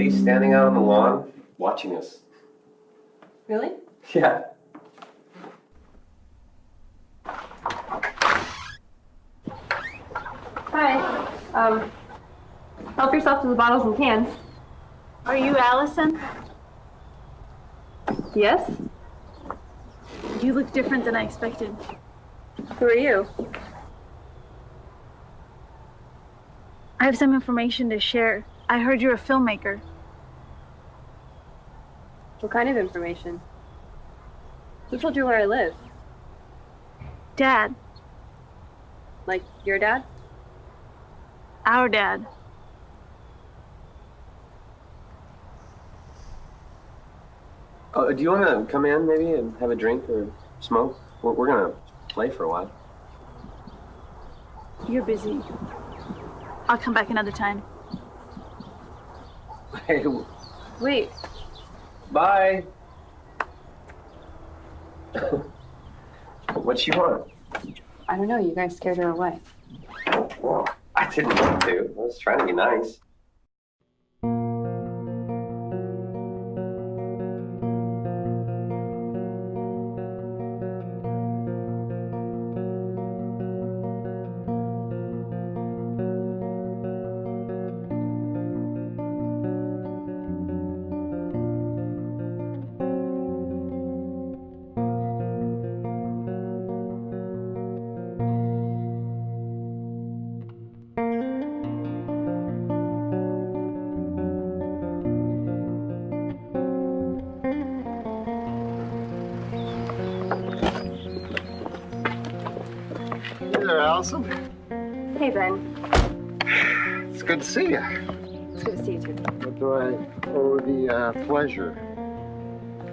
lady standing out on the lawn watching us. Really? Yeah. Hi. Help yourself to the bottles and cans. Are you Allison? Yes? You look different than I expected. Who are you? I have some information to share. I heard you're a filmmaker. What kind of information? Who told you where I live? Dad. Like your dad? Our dad. Do you want to come in maybe and have a drink or smoke? We're going to play for a while. You're busy. I'll come back another time. Hey, Wait. bye. What'd she want? I don't know. You guys scared her away. Well, I didn't want to. I was trying to be nice. Hey there, Allison. Hey, Ben. It's good to see you. It's good to see you too. What do I owe the pleasure?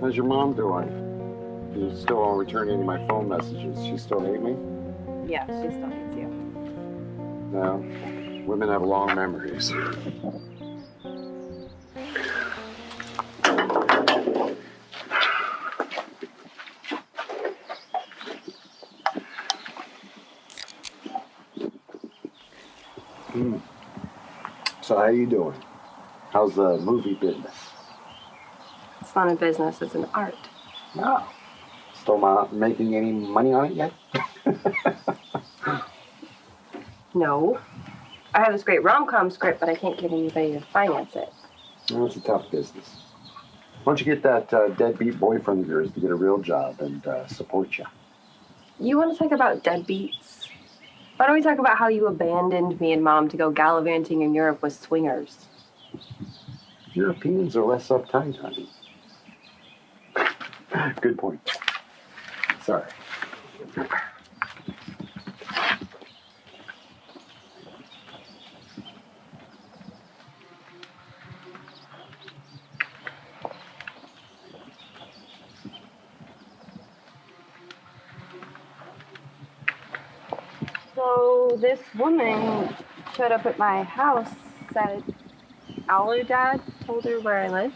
How's your mom doing? You still won't return any of my phone messages. She still hate me? Yeah, she still hates you. No. Women have long memories. So how you doing? How's the movie business? It's not a business, it's an art. No. Still not making any money on it yet? No. I have this great rom-com script, but I can't get anybody to finance it. Well, it's a tough business. Why don't you get that deadbeat boyfriend of yours to get a real job and support you? You want to talk about deadbeats? Why don't we talk about how you abandoned me and Mom to go gallivanting in Europe with swingers? Europeans are less uptight, honey. Good point. Sorry. So this woman showed up at my house, said our dad told her where I live.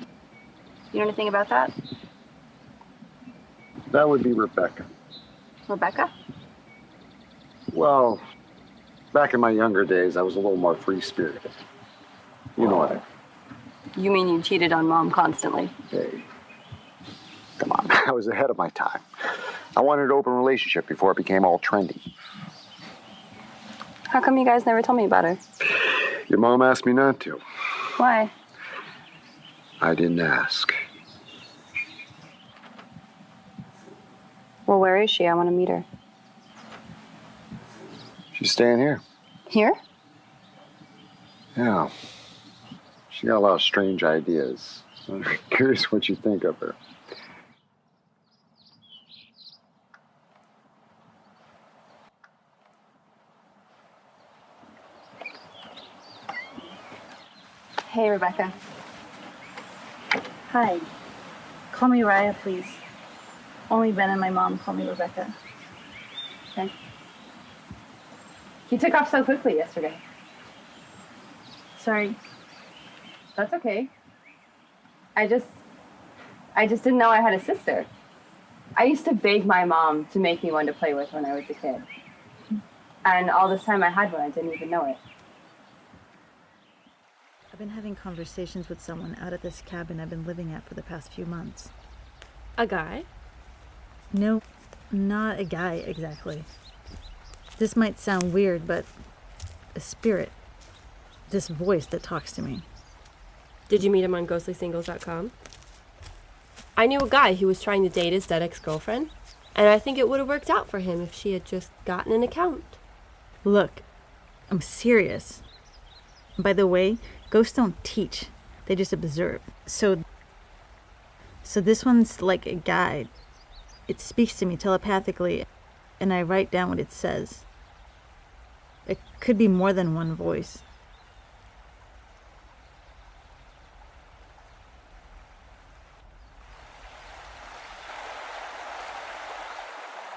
You know anything about that? That would be Rebecca. Rebecca? Well, back in my younger days, I was a little more free-spirited. You know what I mean. You mean you cheated on Mom constantly? Hey, come on. I was ahead of my time. I wanted an open relationship before it became all trendy. How come you guys never told me about her? Your mom asked me not to. Why? I didn't ask. Well, where is she? I want to meet her. She's staying here. Here? Yeah. She got a lot of strange ideas. I'm curious what you think of her. Hey, Rebecca. Hi. Call me Raya, please. Only Ben and my mom call me Rebecca. Okay. You took off so quickly yesterday. Sorry. That's okay. I just didn't know I had a sister. I used to beg my mom to make me one to play with when I was a kid. And all this time I had one, I didn't even know it. I've been having conversations with someone out at this cabin I've been living at for the past few months. A guy? No, not a guy exactly. This might sound weird, but a spirit. This voice that talks to me. Did you meet him on ghostrysingles.com? I knew a guy who was trying to date his dead ex-girlfriend, and I think it would have worked out for him if she had just gotten an account. Look, I'm serious. By the way, ghosts don't teach. They just observe. So this one's like a guide. It speaks to me telepathically, and I write down what it says. It could be more than one voice.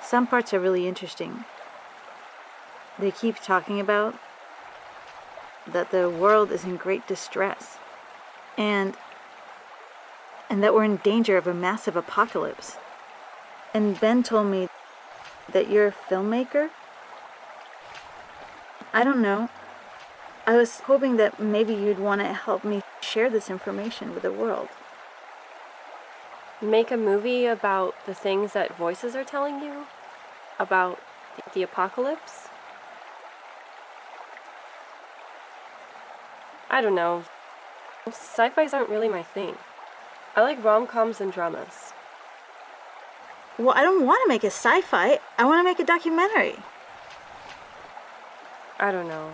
Some parts are really interesting. They keep talking about that the world is in great distress and that we're in danger of a massive apocalypse. And Ben told me that you're a filmmaker. I don't know. I was hoping that maybe you'd want to help me share this information with the world. Make a movie about the things that voices are telling you? About the apocalypse? I don't know. Sci-fis aren't really my thing. I like rom-coms and dramas. Well, I don't want to make a sci-fi. I want to make a documentary. I don't know.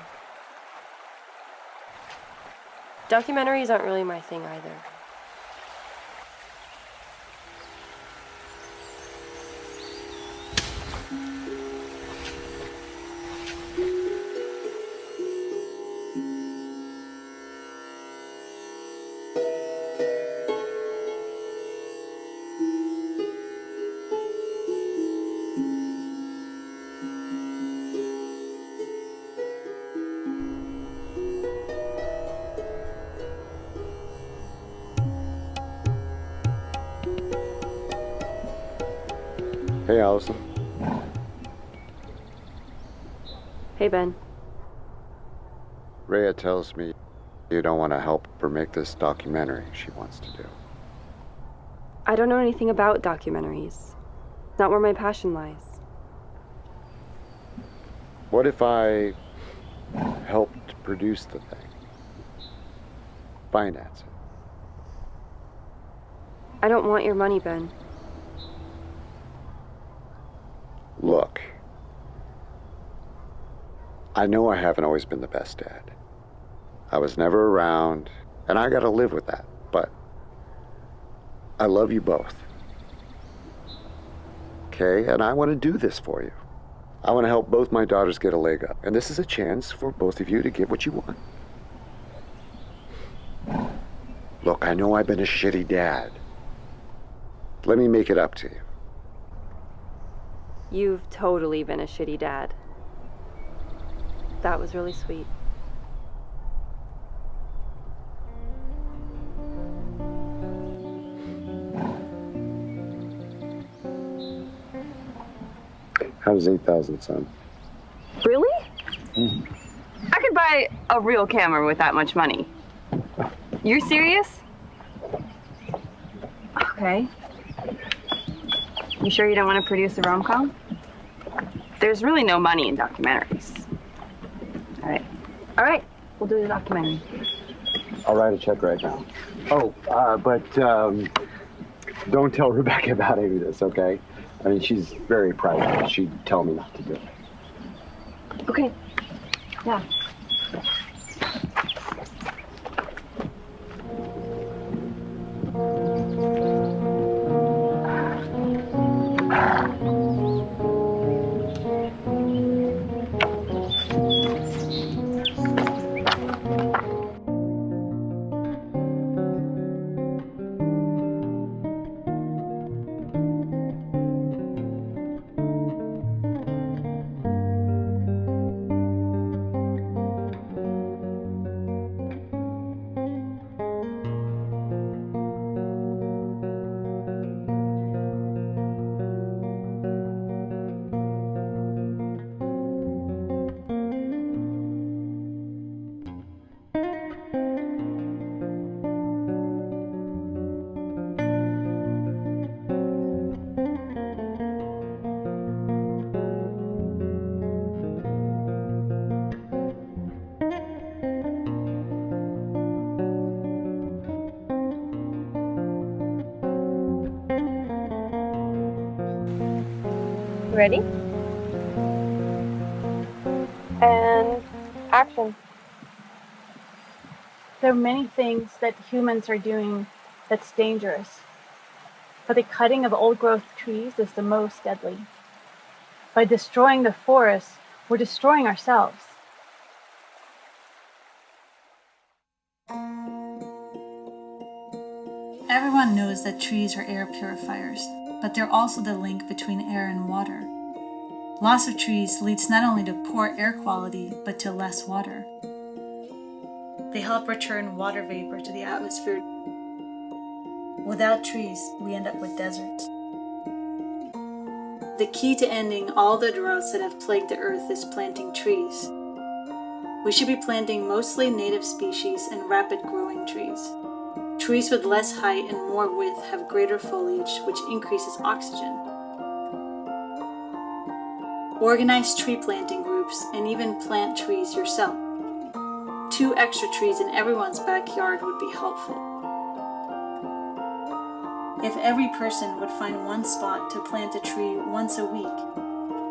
Documentaries aren't really my thing either. Hey, Allison. Hey, Ben. Raya tells me you don't want to help her make this documentary she wants to do. I don't know anything about documentaries. It's not where my passion lies. What if I helped produce the thing? Finance it? I don't want your money, Ben. Look, I know I haven't always been the best dad. I was never around, and I gotta live with that, but I love you both. Okay, and I want to do this for you. I want to help both my daughters get a leg up, and this is a chance for both of you to get what you want. Look, I know I've been a shitty dad. Let me make it up to you. You've totally been a shitty dad. That was really sweet. How's 8,000 sound? Really? I could buy a real camera with that much money. You're serious? Okay. You sure you don't want to produce a rom-com? There's really no money in documentaries. All right, we'll do the documentary. I'll write a check right now. Oh, but don't tell Rebecca about any of this, okay? I mean, she's very private. She'd tell me not to do it. Okay. Yeah. Ready? And action. There are many things that humans are doing that's dangerous, but the cutting of old-growth trees is the most deadly. By destroying the forests, we're destroying ourselves. Everyone knows that trees are air purifiers, but they're also the link between air and water. Loss of trees leads not only to poor air quality, but to less water. They help return water vapor to the atmosphere. Without trees, we end up with deserts. The key to ending all the droughts that have plagued the earth is planting trees. We should be planting mostly native species and rapid growing trees. Trees with less height and more width have greater foliage, which increases oxygen. Organize tree planting groups and even plant trees yourself. 2 extra trees in everyone's backyard would be helpful. If every person would find one spot to plant a tree once a week,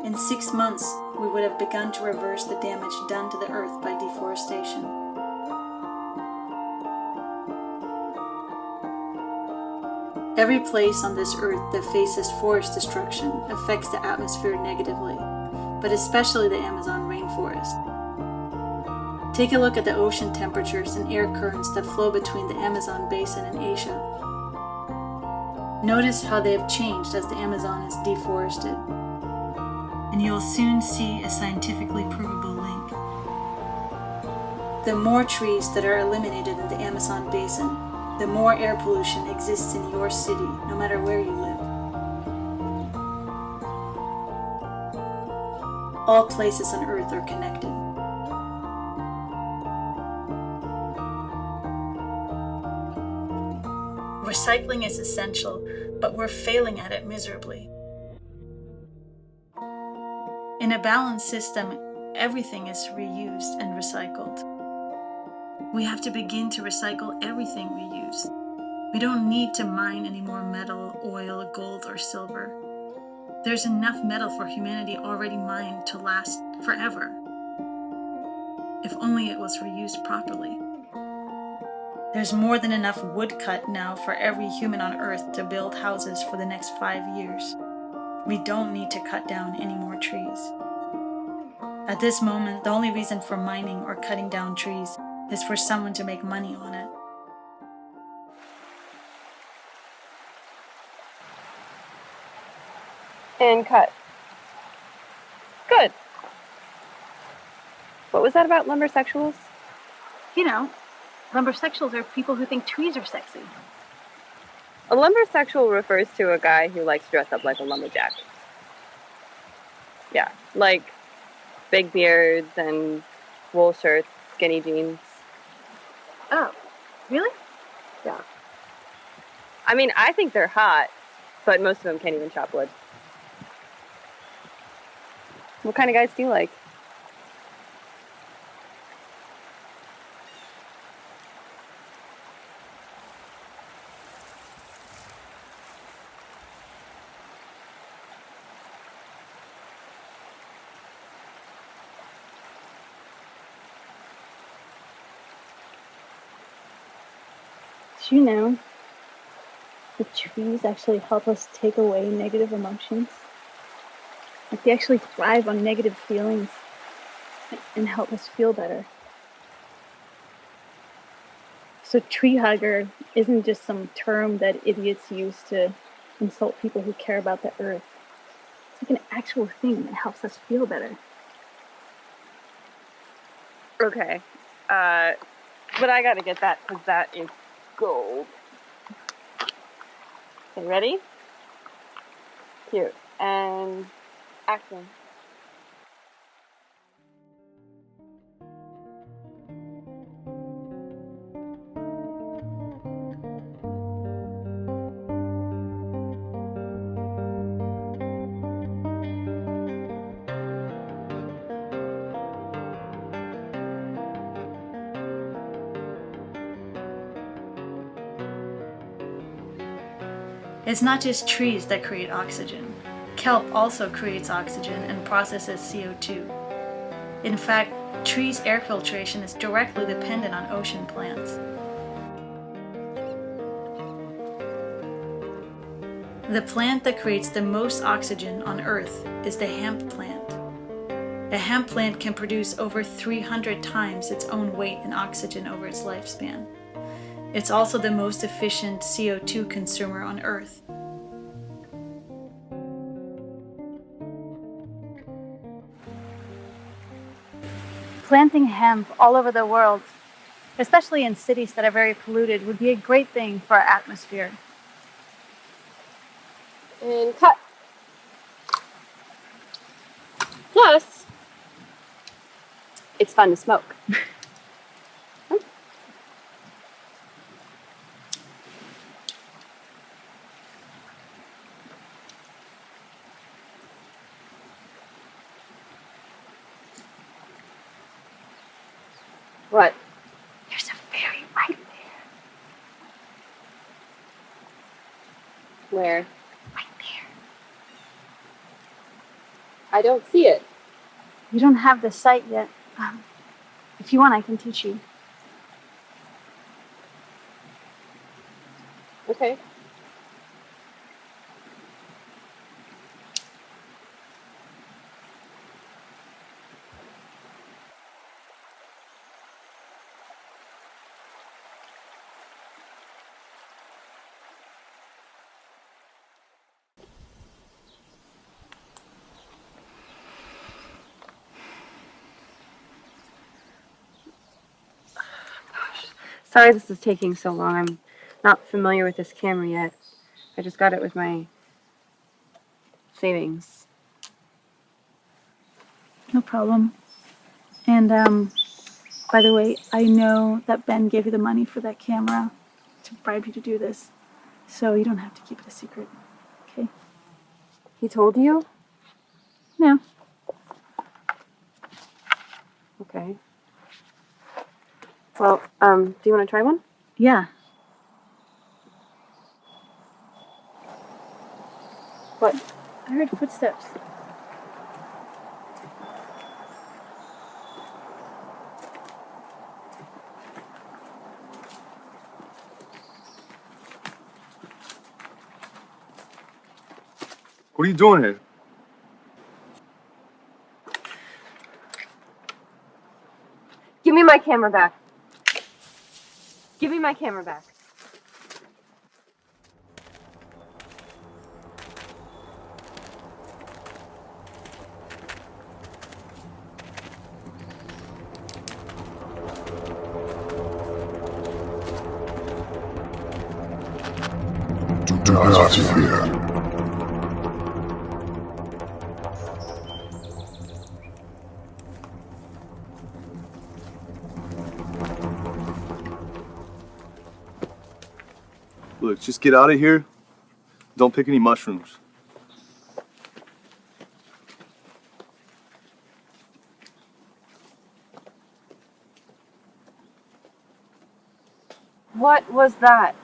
in 6 months we would have begun to reverse the damage done to the earth by deforestation. Every place on this earth that faces forest destruction affects the atmosphere negatively, but especially the Amazon rainforest. Take a look at the ocean temperatures and air currents that flow between the Amazon basin and Asia. Notice how they have changed as the Amazon is deforested, and you will soon see a scientifically provable link. The more trees that are eliminated in the Amazon basin, the more air pollution exists in your city, no matter where you live. All places on Earth are connected. Recycling is essential, but we're failing at it miserably. In a balanced system, everything is reused and recycled. We have to begin to recycle everything we use. We don't need to mine any more metal, oil, gold, or silver. There's enough metal for humanity already mined to last forever, if only it was reused properly. There's more than enough wood cut now for every human on Earth to build houses for the next 5 years. We don't need to cut down any more trees. At this moment, the only reason for mining or cutting down trees is for someone to make money on it. And cut. Good. What was that about lumbersexuals? You know, lumbersexuals are people who think trees are sexy. A lumbersexual refers to a guy who likes to dress up like a lumberjack. Yeah, like big beards and wool shirts, skinny jeans. Oh, really? Yeah. I mean, I think they're hot, but most of them can't even chop wood. What kind of guys do you like? Did you know that trees actually help us take away negative emotions? Like they actually thrive on negative feelings and help us feel better. So tree hugger isn't just some term that idiots use to insult people who care about the earth. It's like an actual thing that helps us feel better. Okay. But I gotta get that because that is gold. Okay, ready? Cute. And action. It's not just trees that create oxygen. Kelp also creates oxygen and processes CO2. In fact, trees' air filtration is directly dependent on ocean plants. The plant that creates the most oxygen on Earth is the hemp plant. A hemp plant can produce over 300 times its own weight in oxygen over its lifespan. It's also the most efficient CO2 consumer on Earth. Planting hemp all over the world, especially in cities that are very polluted, would be a great thing for our atmosphere. And cut. Plus, it's fun to smoke. What? There's a fairy right there. Where? Right there. I don't see it. You don't have the sight yet. If you want, I can teach you. Okay. Sorry this is taking so long. I'm not familiar with this camera yet. I just got it with my savings. No problem. And by the way, I know that Ben gave you the money for that camera to bribe you to do this, so you don't have to keep it a secret. Okay? He told you? No. Okay. Well, do you want to try one? Yeah. What? I heard footsteps. What are you doing here? Give me my camera back. Give me my camera back. Do not fear. Look, just get out of here. Don't pick any mushrooms. What was that?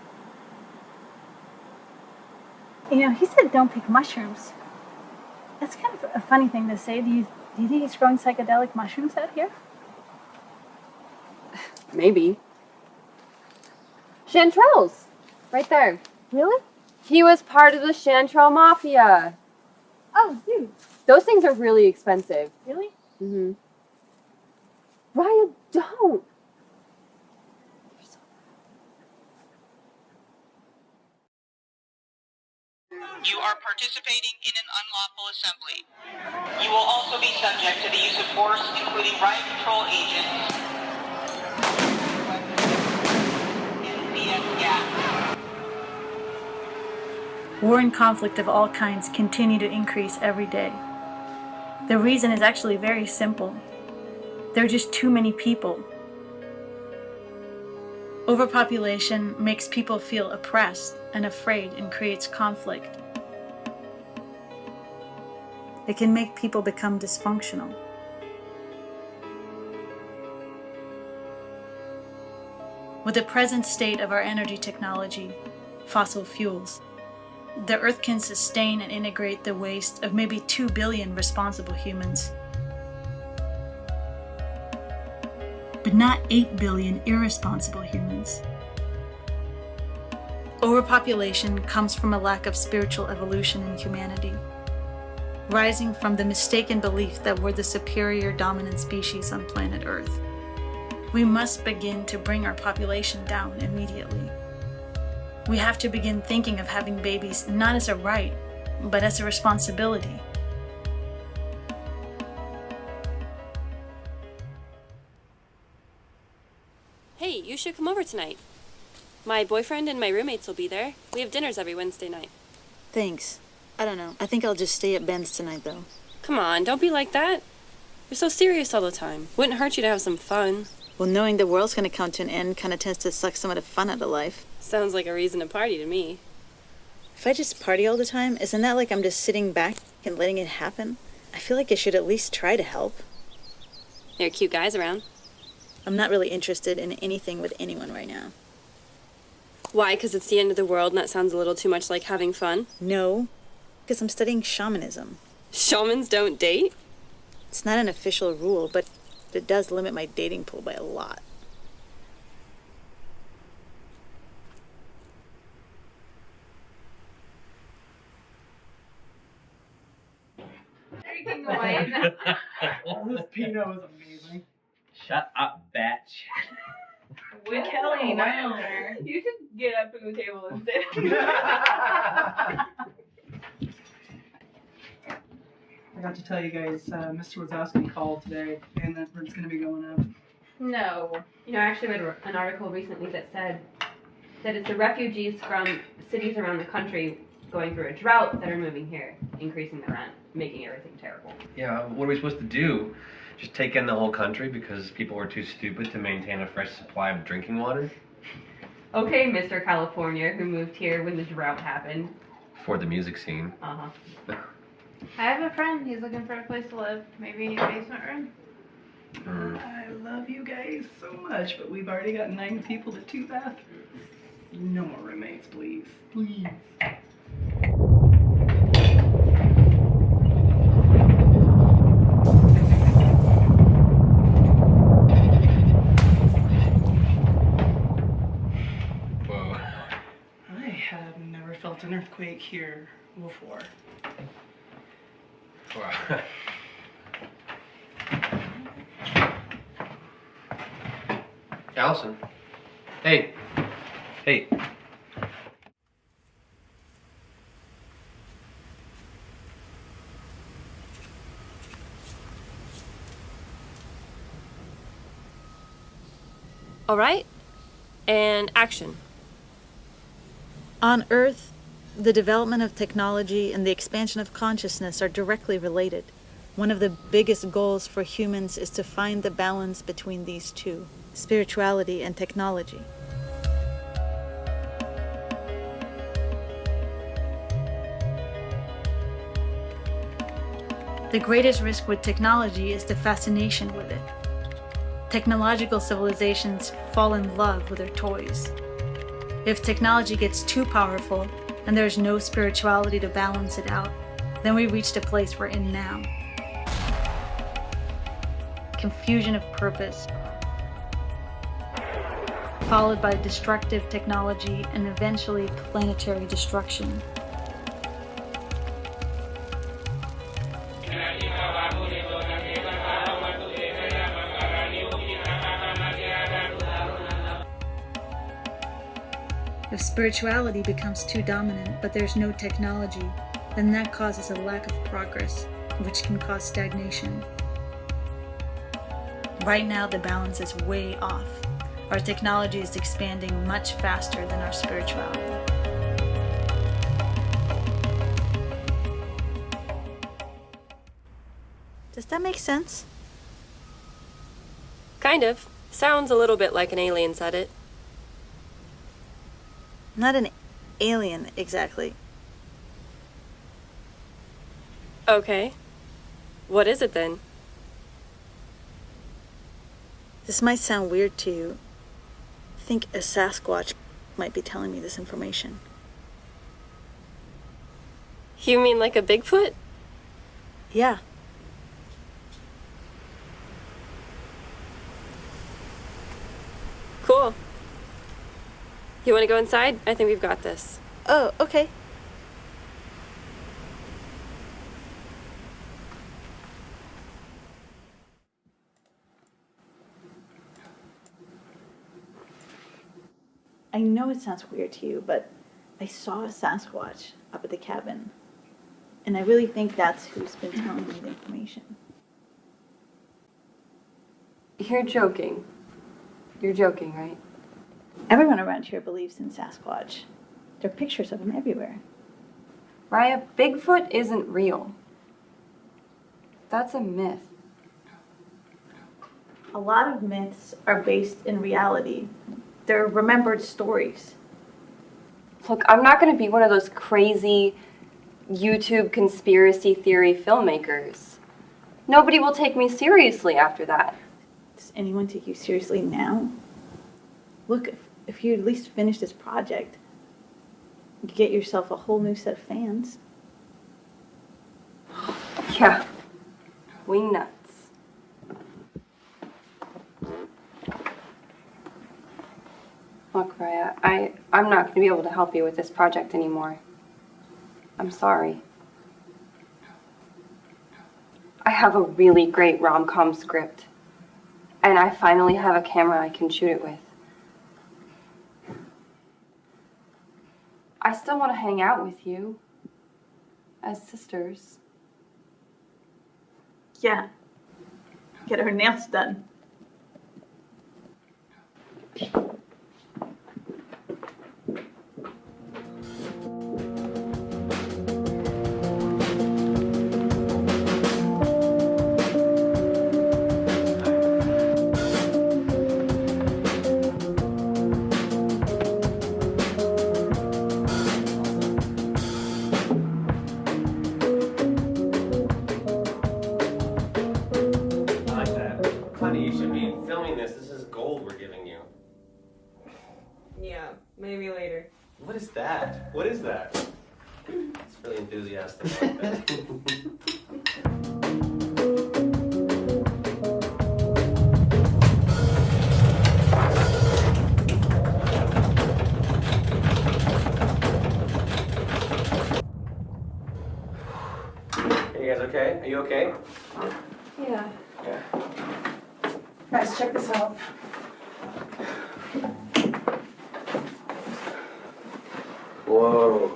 You know, he said don't pick mushrooms. That's kind of a funny thing to say. Do you think he's growing psychedelic mushrooms out here? Maybe. Chanterelles. Right there. Really? He was part of the Chanterelle Mafia. Oh, dude. Those things are really expensive. Really? Mm-hmm. Raya, don't. You are participating in an unlawful assembly. You will also be subject to the use of force, including riot control agents and BS gas. War and conflict of all kinds continue to increase every day. The reason is actually very simple. There are just too many people. Overpopulation makes people feel oppressed and afraid and creates conflict. It can make people become dysfunctional. With the present state of our energy technology, fossil fuels, the Earth can sustain and integrate the waste of maybe 2 billion responsible humans. But not 8 billion irresponsible humans. Overpopulation comes from a lack of spiritual evolution in humanity, rising from the mistaken belief that we're the superior dominant species on planet Earth. We must begin to bring our population down immediately. We have to begin thinking of having babies not as a right, but as a responsibility. Hey, you should come over tonight. My boyfriend and my roommates will be there. We have dinners every Wednesday night. Thanks. I don't know. I think I'll just stay at Ben's tonight, though. Come on, don't be like that. You're so serious all the time. Wouldn't hurt you to have some fun. Well, knowing the world's gonna come to an end kind of tends to suck some of the fun out of life. Sounds like a reason to party to me. If I just party all the time, isn't that like I'm just sitting back and letting it happen? I feel like I should at least try to help. There are cute guys around. I'm not really interested in anything with anyone right now. Why? Because it's the end of the world and that sounds a little too much like having fun? No, because I'm studying shamanism. Shamans don't date? It's not an official rule, but it does limit my dating pool by a lot. Drinking wine. This Pinot is amazing. Shut up, bitch. With Kelly, no. You should get up from the table and sit. I got to tell you guys, Mr. Wazowski called today, and that it's going to be going up. No. You know, I actually read an article recently that said that it's the refugees from cities around the country going through a drought that are moving here, increasing the rent, making everything terrible. Yeah, what are we supposed to do? Just take in the whole country because people were too stupid to maintain a fresh supply of drinking water? Okay, Mr. California, who moved here when the drought happened. For the music scene. Uh-huh. I have a friend. He's looking for a place to live. Maybe a basement room. I love you guys so much, but we've already got 9 people to 2 bathrooms. No more roommates, please. Please. Whoa. I have never felt an earthquake here before. Wow. Allison. Hey. Hey. All right, and action. On Earth, the development of technology and the expansion of consciousness are directly related. One of the biggest goals for humans is to find the balance between these two, spirituality and technology. The greatest risk with technology is the fascination with it. Technological civilizations fall in love with their toys. If technology gets too powerful and there's no spirituality to balance it out, then we reach the place we're in now. Confusion of purpose, followed by destructive technology and eventually planetary destruction. If spirituality becomes too dominant, but there's no technology, then that causes a lack of progress, which can cause stagnation. Right now, the balance is way off. Our technology is expanding much faster than our spirituality. Does that make sense? Kind of. Sounds a little bit like an alien said it. Not an alien, exactly. Okay. What is it then? This might sound weird to you. I think a Sasquatch might be telling me this information. You mean like a Bigfoot? Yeah. Cool. You want to go inside? I think we've got this. Oh, okay. I know it sounds weird to you, but I saw a Sasquatch up at the cabin. And I really think that's who's been telling me the information. You're joking. You're joking, right? Everyone around here believes in Sasquatch. There are pictures of him everywhere. Raya, Bigfoot isn't real. That's a myth. A lot of myths are based in reality. They're remembered stories. Look, I'm not going to be one of those crazy YouTube conspiracy theory filmmakers. Nobody will take me seriously after that. Does anyone take you seriously now? Look, if you at least finish this project, you could get yourself a whole new set of fans. Yeah. We nuts. Look, Raya, I'm not going to be able to help you with this project anymore. I'm sorry. I have a really great rom-com script, and I finally have a camera I can shoot it with. I still want to hang out with you as sisters. Yeah. Get her nails done. Maybe later. What is that? What is that? It's really enthusiastic like that. Hey, you guys okay? Are you okay? Yeah. Yeah. Guys, check this out. Whoa.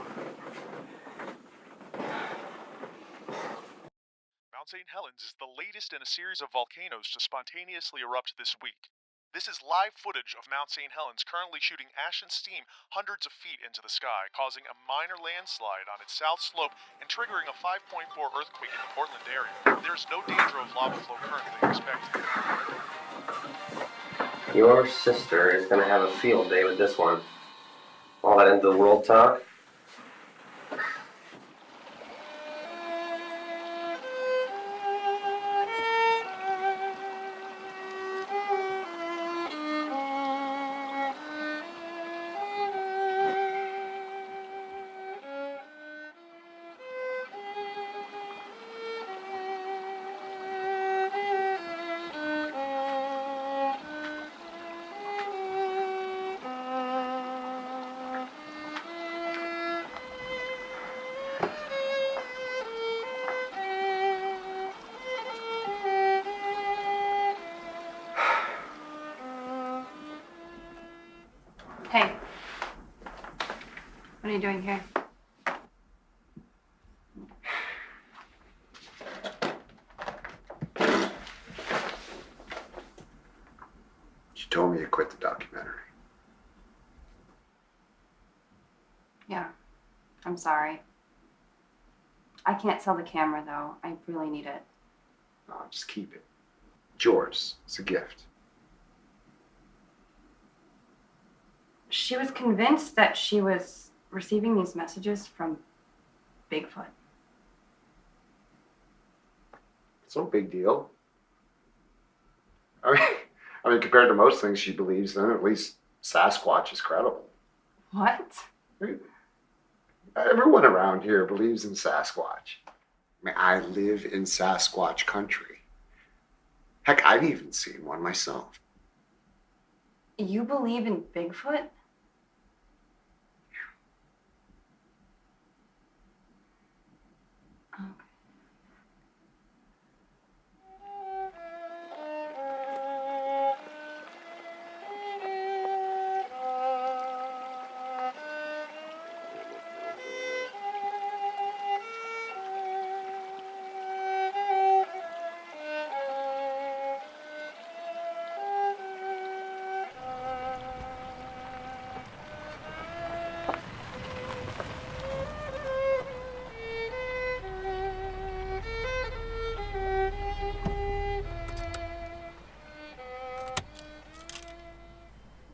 Mount St. Helens is the latest in a series of volcanoes to spontaneously erupt this week. This is live footage of Mount St. Helens currently shooting ash and steam hundreds of feet into the sky, causing a minor landslide on its south slope and triggering a 5.4 earthquake in the Portland area. There's no danger of lava flow currently expected. Your sister is gonna have a field day with this one. All that end of the world talk. Hey. What are you doing here? She told me you quit the documentary. Yeah. I'm sorry. I can't sell the camera, though. I really need it. Oh, just keep it. It's yours. It's a gift. She was convinced that she was receiving these messages from Bigfoot. It's no big deal. I mean, compared to most things she believes, then at least Sasquatch is credible. What? Everyone around here believes in Sasquatch. I mean, I live in Sasquatch country. Heck, I've even seen one myself. You believe in Bigfoot?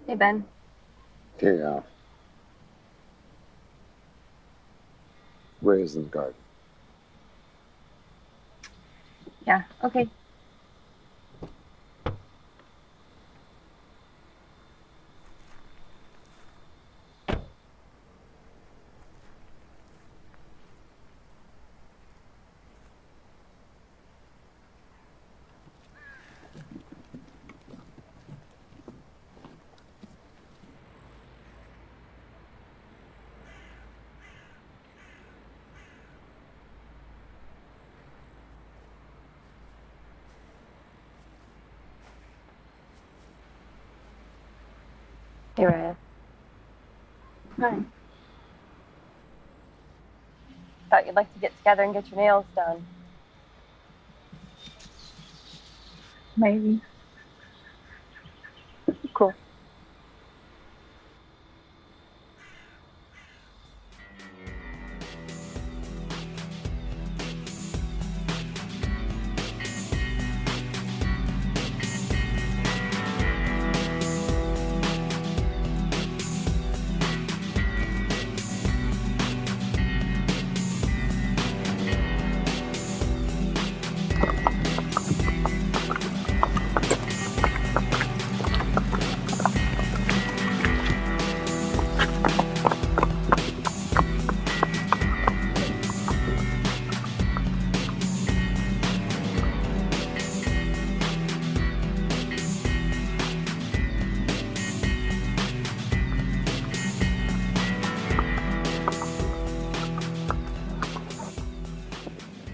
Hey, Ben. Yeah. Raya's in the garden. Yeah, okay. Hey, Raya. Hi. Thought you'd like to get together and get your nails done. Maybe. Cool.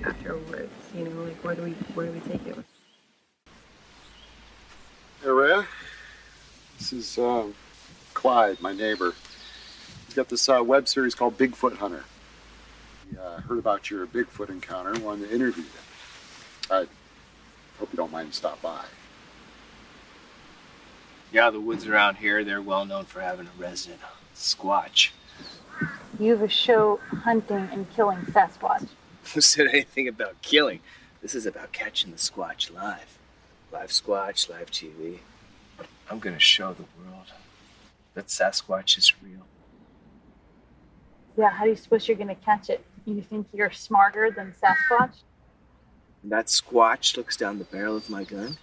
Afterwards, you know, like where do we take it? Hey, Raya. This is Clyde, my neighbor. He's got this web series called Bigfoot Hunter. He heard about your Bigfoot encounter and wanted to interview you. I hope you don't mind to stop by. Yeah, the woods around here, they're well known for having a resident Squatch. You have a show hunting and killing Sasquatch. Who said anything about killing? This is about catching the Squatch live. Live Squatch, live TV. I'm gonna show the world that Sasquatch is real. Yeah, how do you suppose you're gonna catch it? You think you're smarter than Sasquatch? When that Squatch looks down the barrel of my gun,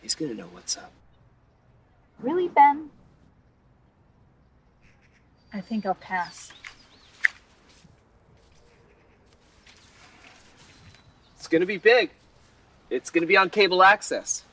he's gonna know what's up. Really, Ben? I think I'll pass. It's gonna be big. It's gonna be on cable access.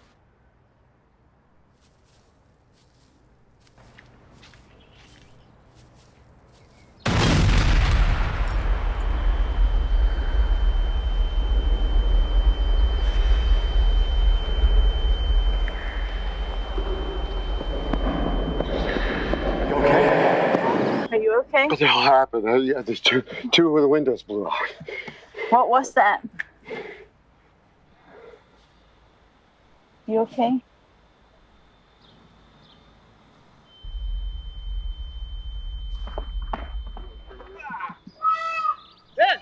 Are you okay? What the hell happened? Yeah, there's two of the windows blew out. What was that? You okay? Ben!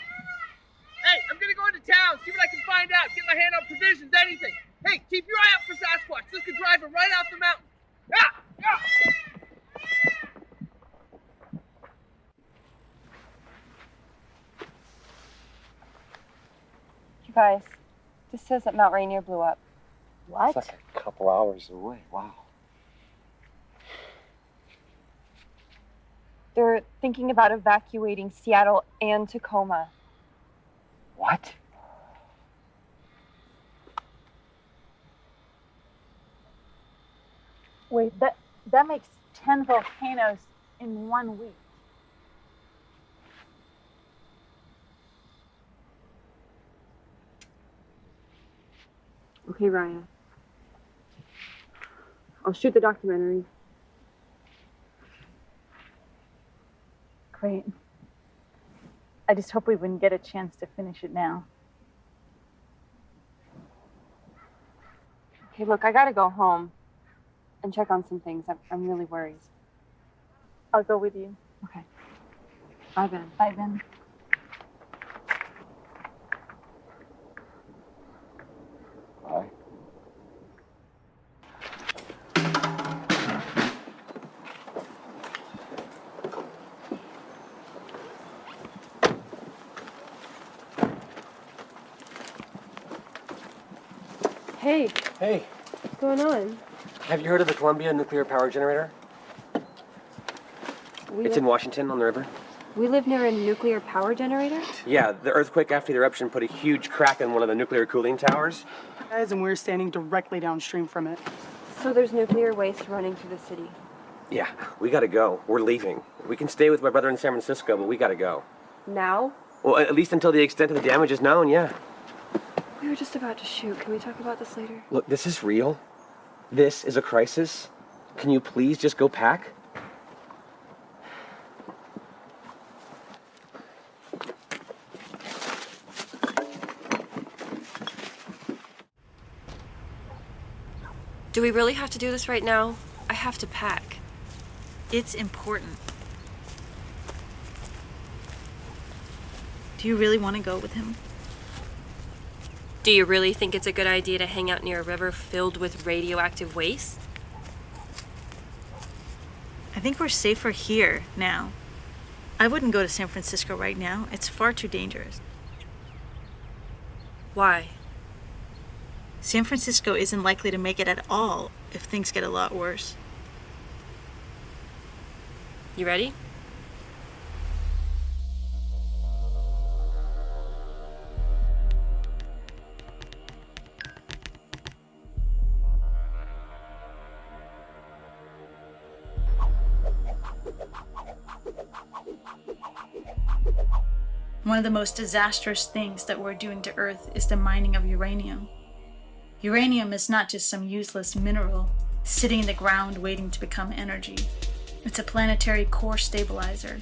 Hey, I'm gonna go into town, see what I can find out, get my hand on provisions, anything. Hey, keep your eye out for Sasquatch. This could drive her right off the mountain. Ah! Ah! You guys, this says that Mount Rainier blew up. What? It's like a couple hours away. Wow. They're thinking about evacuating Seattle and Tacoma. What? Wait, that makes 10 volcanoes in 1 week. Okay, Raya. I'll shoot the documentary. Great. I just hope we wouldn't get a chance to finish it now. Okay, look, I gotta go home and check on some things. I'm really worried. I'll go with you. Okay. Bye, Ben. Bye, Ben. Bye. Hey, Hey, what's going on? have you heard of the Columbia nuclear power generator? It's in Washington on the river. We live near a nuclear power generator? Yeah, the earthquake after the eruption put a huge crack in one of the nuclear cooling towers. Guys, and we're standing directly downstream from it. So there's nuclear waste running through the city. Yeah, we gotta go. We're leaving. We can stay with my brother in San Francisco, but we gotta go. Now? Well, at least until the extent of the damage is known, yeah. We were just about to shoot. Can we talk about this later? Look, this is real. This is a crisis. Can you please just go pack? Do we really have to do this right now? I have to pack. It's important. Do you really want to go with him? Do you really think it's a good idea to hang out near a river filled with radioactive waste? I think we're safer here now. I wouldn't go to San Francisco right now. It's far too dangerous. Why? San Francisco isn't likely to make it at all if things get a lot worse. You ready? One of the most disastrous things that we're doing to Earth is the mining of uranium. Uranium is not just some useless mineral sitting in the ground waiting to become energy. It's a planetary core stabilizer.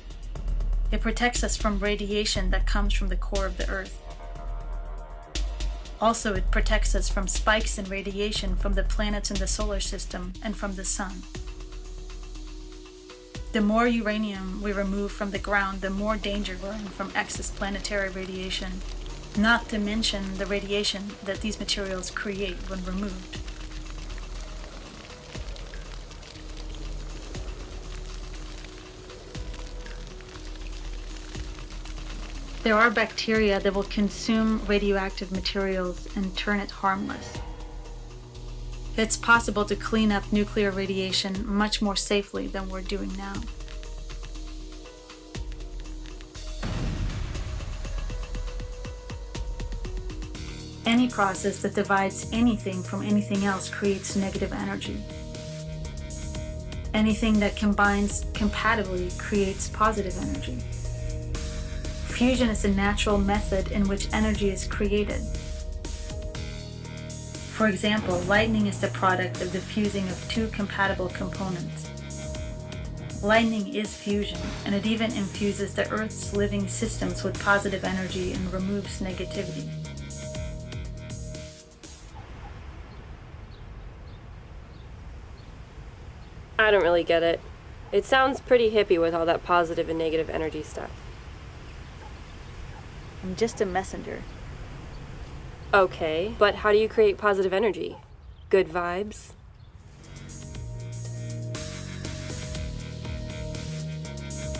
It protects us from radiation that comes from the core of the Earth. Also, it protects us from spikes in radiation from the planets in the solar system and from the sun. The more uranium we remove from the ground, the more danger we're in from excess planetary radiation, not to mention the radiation that these materials create when removed. There are bacteria that will consume radioactive materials and turn it harmless. It's possible to clean up nuclear radiation much more safely than we're doing now. Any process that divides anything from anything else creates negative energy. Anything that combines compatibly creates positive energy. Fusion is a natural method in which energy is created. For example, lightning is the product of the fusing of two compatible components. Lightning is fusion, and it even infuses the Earth's living systems with positive energy and removes negativity. I don't really get it. It sounds pretty hippie with all that positive and negative energy stuff. I'm just a messenger. Okay, but how do you create positive energy? Good vibes?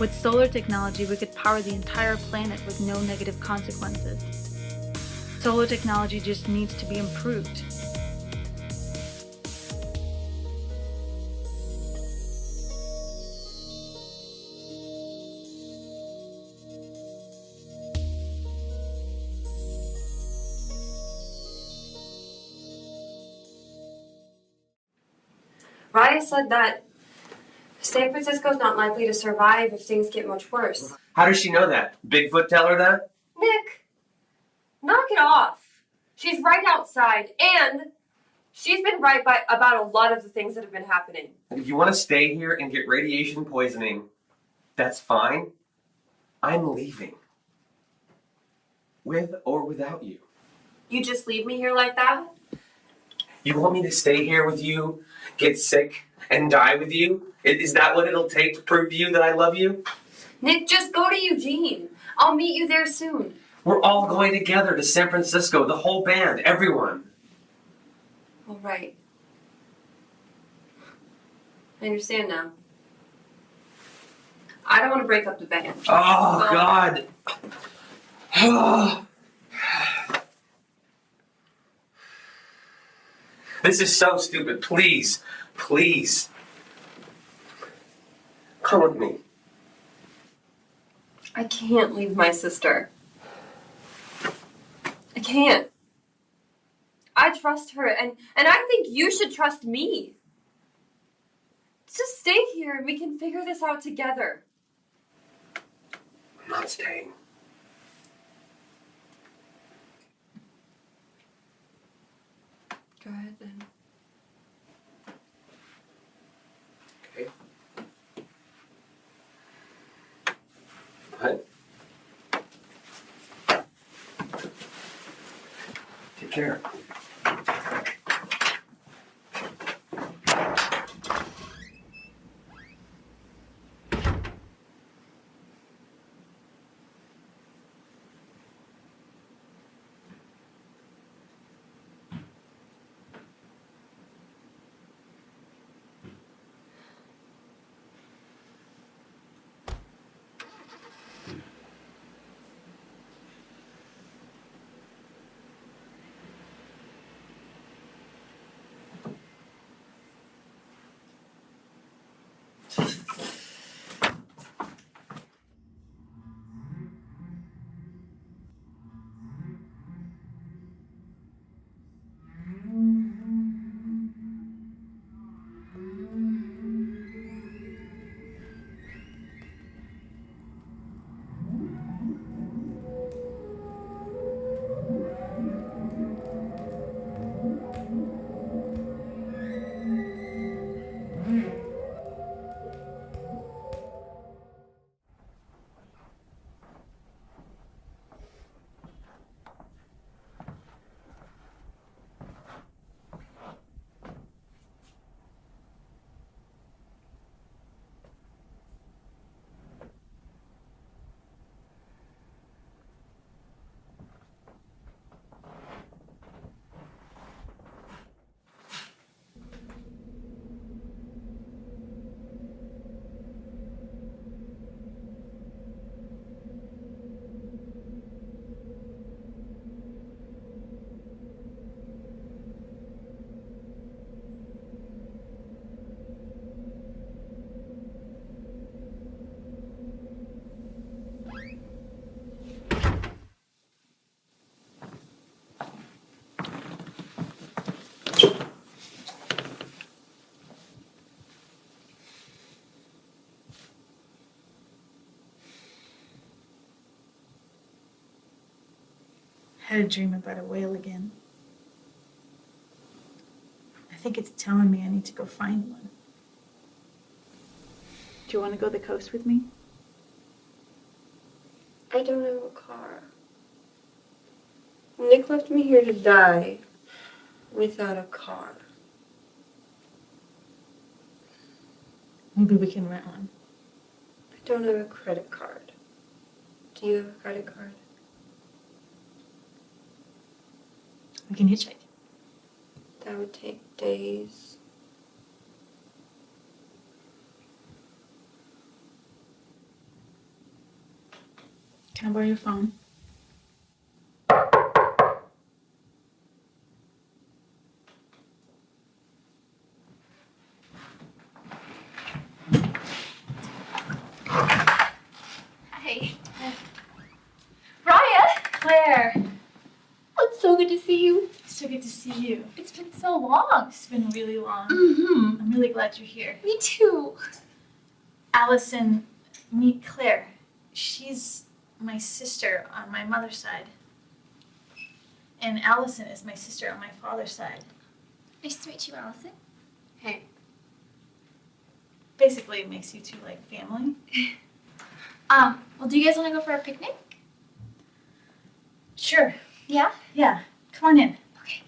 With solar technology, we could power the entire planet with no negative consequences. Solar technology just needs to be improved. Raya said that San Francisco's not likely to survive if things get much worse. How does she know that? Bigfoot tell her that? Nick, knock it off. She's right outside, and she's been right about a lot of the things that have been happening. And if you want to stay here and get radiation poisoning, that's fine. I'm leaving. With or without you. You just leave me here like that? You want me to stay here with you, get sick, and die with you? Is that what it'll take to prove to you that I love you? Nick, just go to Eugene. I'll meet you there soon. We're all going together to San Francisco, the whole band, everyone. All right. I understand now. I don't want to break up the band. Oh, God. This is so stupid. Please, please. Come with me. I can't leave my sister. I can't. I trust her, and I think you should trust me. Just stay here and we can figure this out together. I'm not staying. Go ahead then. Okay. What? Take care. I had a dream about a whale again. I think it's telling me I need to go find one. Do you want to go to the coast with me? I don't have a car. Nick left me here to die without a car. Maybe we can rent one. I don't have a credit card. Do you have a credit card? We can hitchhike. That would take days. Can I borrow your phone? Hey. Raya! Claire! What's So good to see you. So good to see you. It's been so long. It's been really long. Mm-hmm. I'm really glad you're here. Me too. Allison, meet Claire. She's my sister on my mother's side. And Allison is my sister on my father's side. Nice to meet you, Allison. Hey. Basically, it makes you two like family. Well, do you guys want to go for a picnic? Sure. Yeah? Yeah. Come on in. Okay.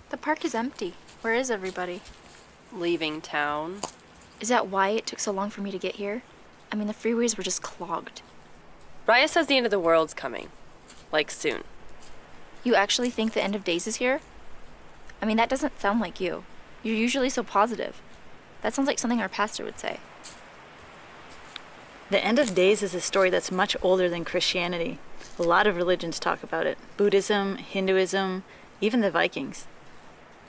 The park is empty. Where is everybody? Leaving town. Is that why it took so long for me to get here? I mean, the freeways were just clogged. Raya says the end of the world's coming. Like, soon. You actually think the end of days is here? I mean, that doesn't sound like you. You're usually so positive. That sounds like something our pastor would say. The end of days is a story that's much older than Christianity. A lot of religions talk about it. Buddhism, Hinduism, even the Vikings.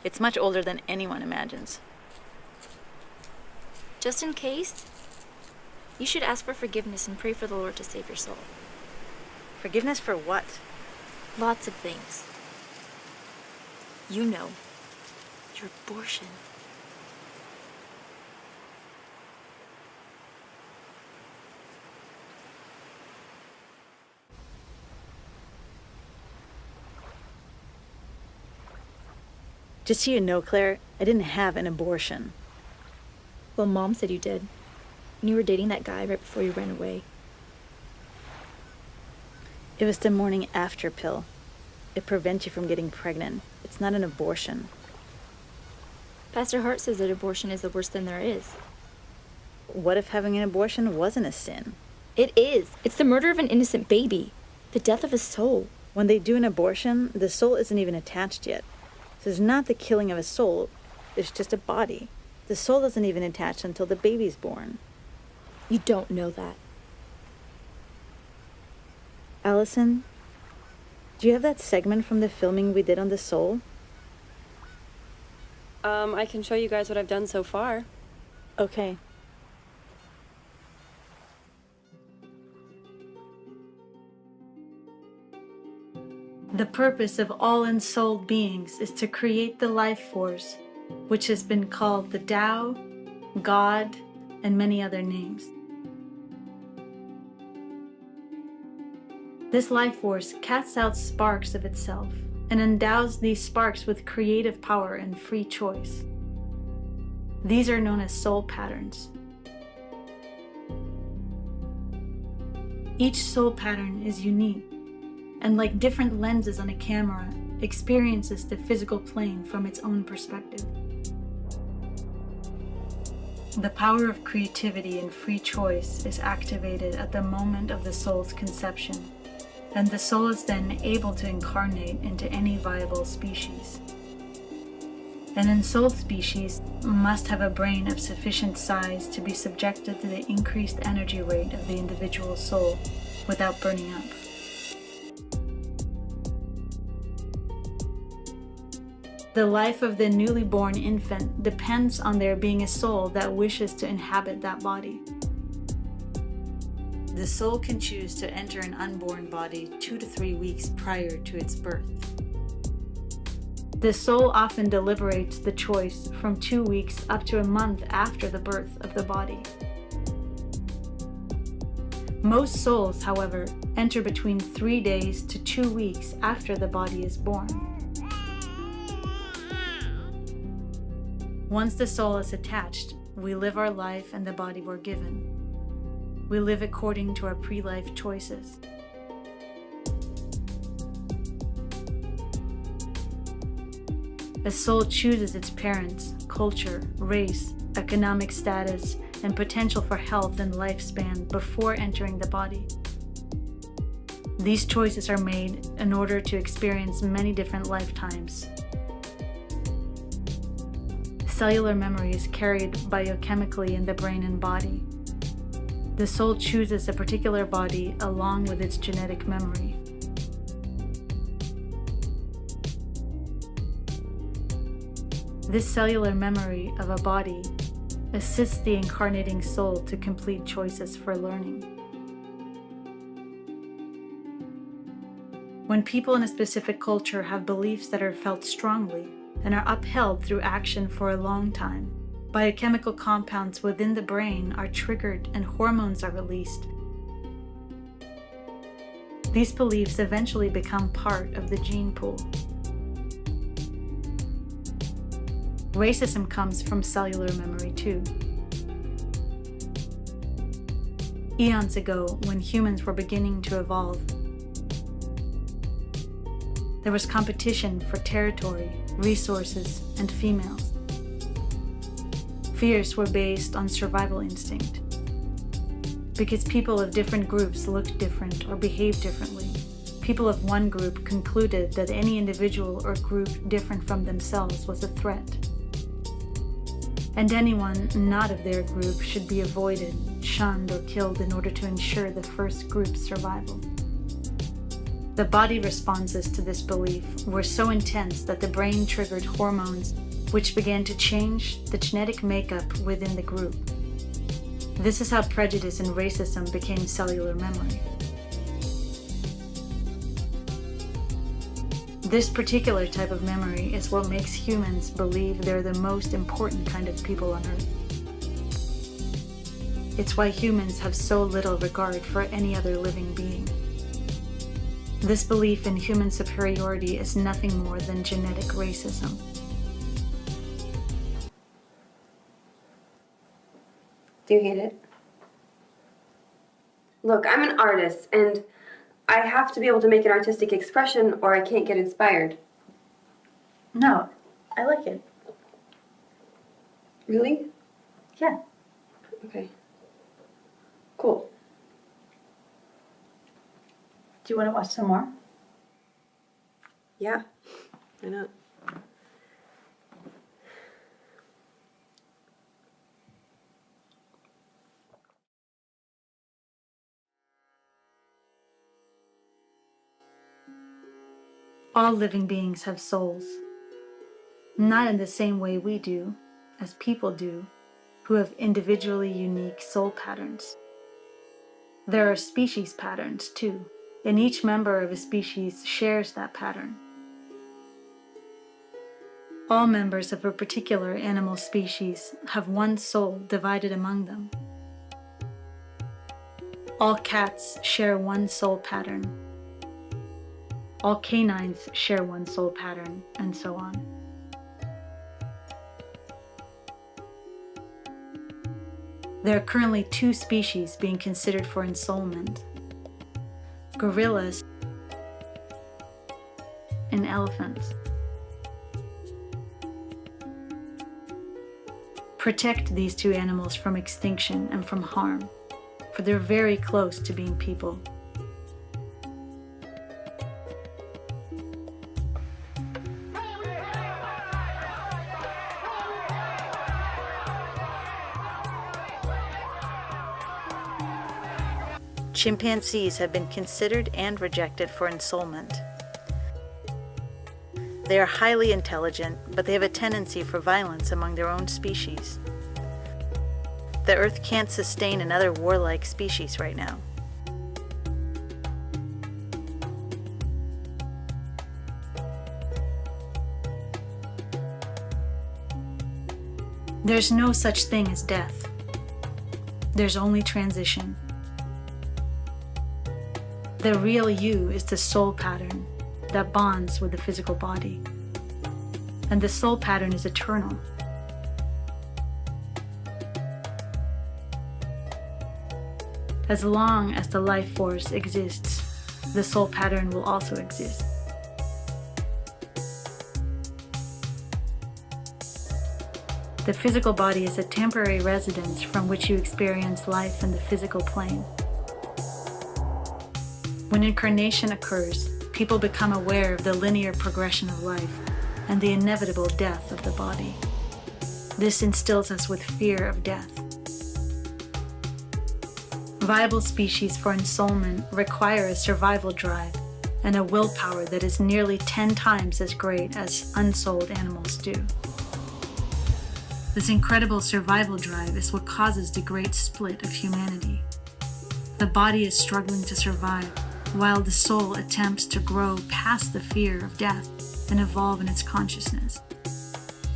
It's much older than anyone imagines. Just in case, you should ask for forgiveness and pray for the Lord to save your soul. Forgiveness for what? Lots of things. You know, your abortion. Just so you know, Claire, I didn't have an abortion. Well, Mom said you did. And you were dating that guy right before you ran away. It was the morning after pill. It prevents you from getting pregnant. It's not an abortion. Pastor Hart says that abortion is the worst thing there is. What if having an abortion wasn't a sin? It is. It's the murder of an innocent baby. The death of a soul. When they do an abortion, the soul isn't even attached yet. So it's not the killing of a soul, it's just a body. The soul doesn't even attach until the baby's born. You don't know that. Allison, do you have that segment from the filming we did on the soul? I can show you guys what I've done so far. Okay. The purpose of all ensouled beings is to create the life force, which has been called the Tao, God, and many other names. This life force casts out sparks of itself and endows these sparks with creative power and free choice. These are known as soul patterns. Each soul pattern is unique, and like different lenses on a camera, experiences the physical plane from its own perspective. The power of creativity and free choice is activated at the moment of the soul's conception, and the soul is then able to incarnate into any viable species. An ensouled species must have a brain of sufficient size to be subjected to the increased energy rate of the individual soul without burning up. The life of the newly born infant depends on there being a soul that wishes to inhabit that body. The soul can choose to enter an unborn body 2 to 3 weeks prior to its birth. The soul often deliberates the choice from 2 weeks up to a month after the birth of the body. Most souls, however, enter between 3 days to 2 weeks after the body is born. Once the soul is attached, we live our life and the body we're given. We live according to our pre-life choices. A soul chooses its parents, culture, race, economic status, and potential for health and lifespan before entering the body. These choices are made in order to experience many different lifetimes. Cellular memory is carried biochemically in the brain and body. The soul chooses a particular body along with its genetic memory. This cellular memory of a body assists the incarnating soul to complete choices for learning. When people in a specific culture have beliefs that are felt strongly and are upheld through action for a long time, biochemical compounds within the brain are triggered and hormones are released. These beliefs eventually become part of the gene pool. Racism comes from cellular memory too. Eons ago, when humans were beginning to evolve, there was competition for territory, resources, and females. Fears were based on survival instinct. Because people of different groups looked different or behaved differently, people of one group concluded that any individual or group different from themselves was a threat. And anyone not of their group should be avoided, shunned, or killed in order to ensure the first group's survival. The body responses to this belief were so intense that the brain triggered hormones which began to change the genetic makeup within the group. This is how prejudice and racism became cellular memory. This particular type of memory is what makes humans believe they're the most important kind of people on Earth. It's why humans have so little regard for any other living being. This belief in human superiority is nothing more than genetic racism. Do you hate it? Look, I'm an artist, and I have to be able to make an artistic expression or I can't get inspired. No, I like it. Really? Yeah. Okay. Cool. Do you want to watch some more? Yeah. Why not? All living beings have souls. Not in the same way we do, as people do, who have individually unique soul patterns. There are species patterns, too, and each member of a species shares that pattern. All members of a particular animal species have one soul divided among them. All cats share one soul pattern. All canines share one soul pattern, and so on. There are currently 2 species being considered for ensoulment: gorillas and elephants. Protect these 2 animals from extinction and from harm, for they're very close to being people. Chimpanzees have been considered and rejected for ensoulment. They are highly intelligent, but they have a tendency for violence among their own species. The Earth can't sustain another warlike species right now. There's no such thing as death. There's only transition. The real you is the soul pattern that bonds with the physical body. And the soul pattern is eternal. As long as the life force exists, the soul pattern will also exist. The physical body is a temporary residence from which you experience life in the physical plane. When incarnation occurs, people become aware of the linear progression of life and the inevitable death of the body. This instills us with fear of death. Viable species for ensoulment require a survival drive and a willpower that is nearly 10 times as great as unsouled animals do. This incredible survival drive is what causes the great split of humanity. The body is struggling to survive, while the soul attempts to grow past the fear of death and evolve in its consciousness.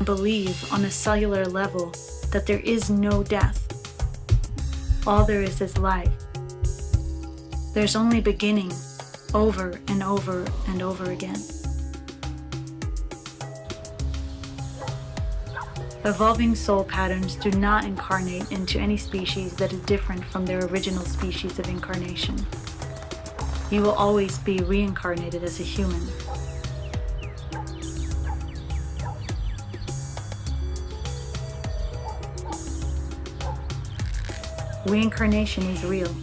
Believe on a cellular level that there is no death. All there is life. There's only beginning, over and over and over again. Evolving soul patterns do not incarnate into any species that is different from their original species of incarnation. You will always be reincarnated as a human. Reincarnation is real.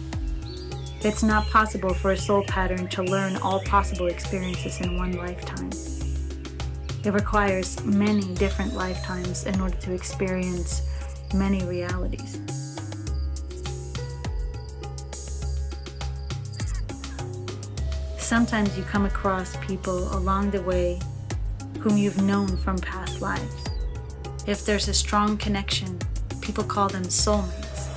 It's not possible for a soul pattern to learn all possible experiences in one lifetime. It requires many different lifetimes in order to experience many realities. Sometimes you come across people along the way whom you've known from past lives. If there's a strong connection, people call them soulmates.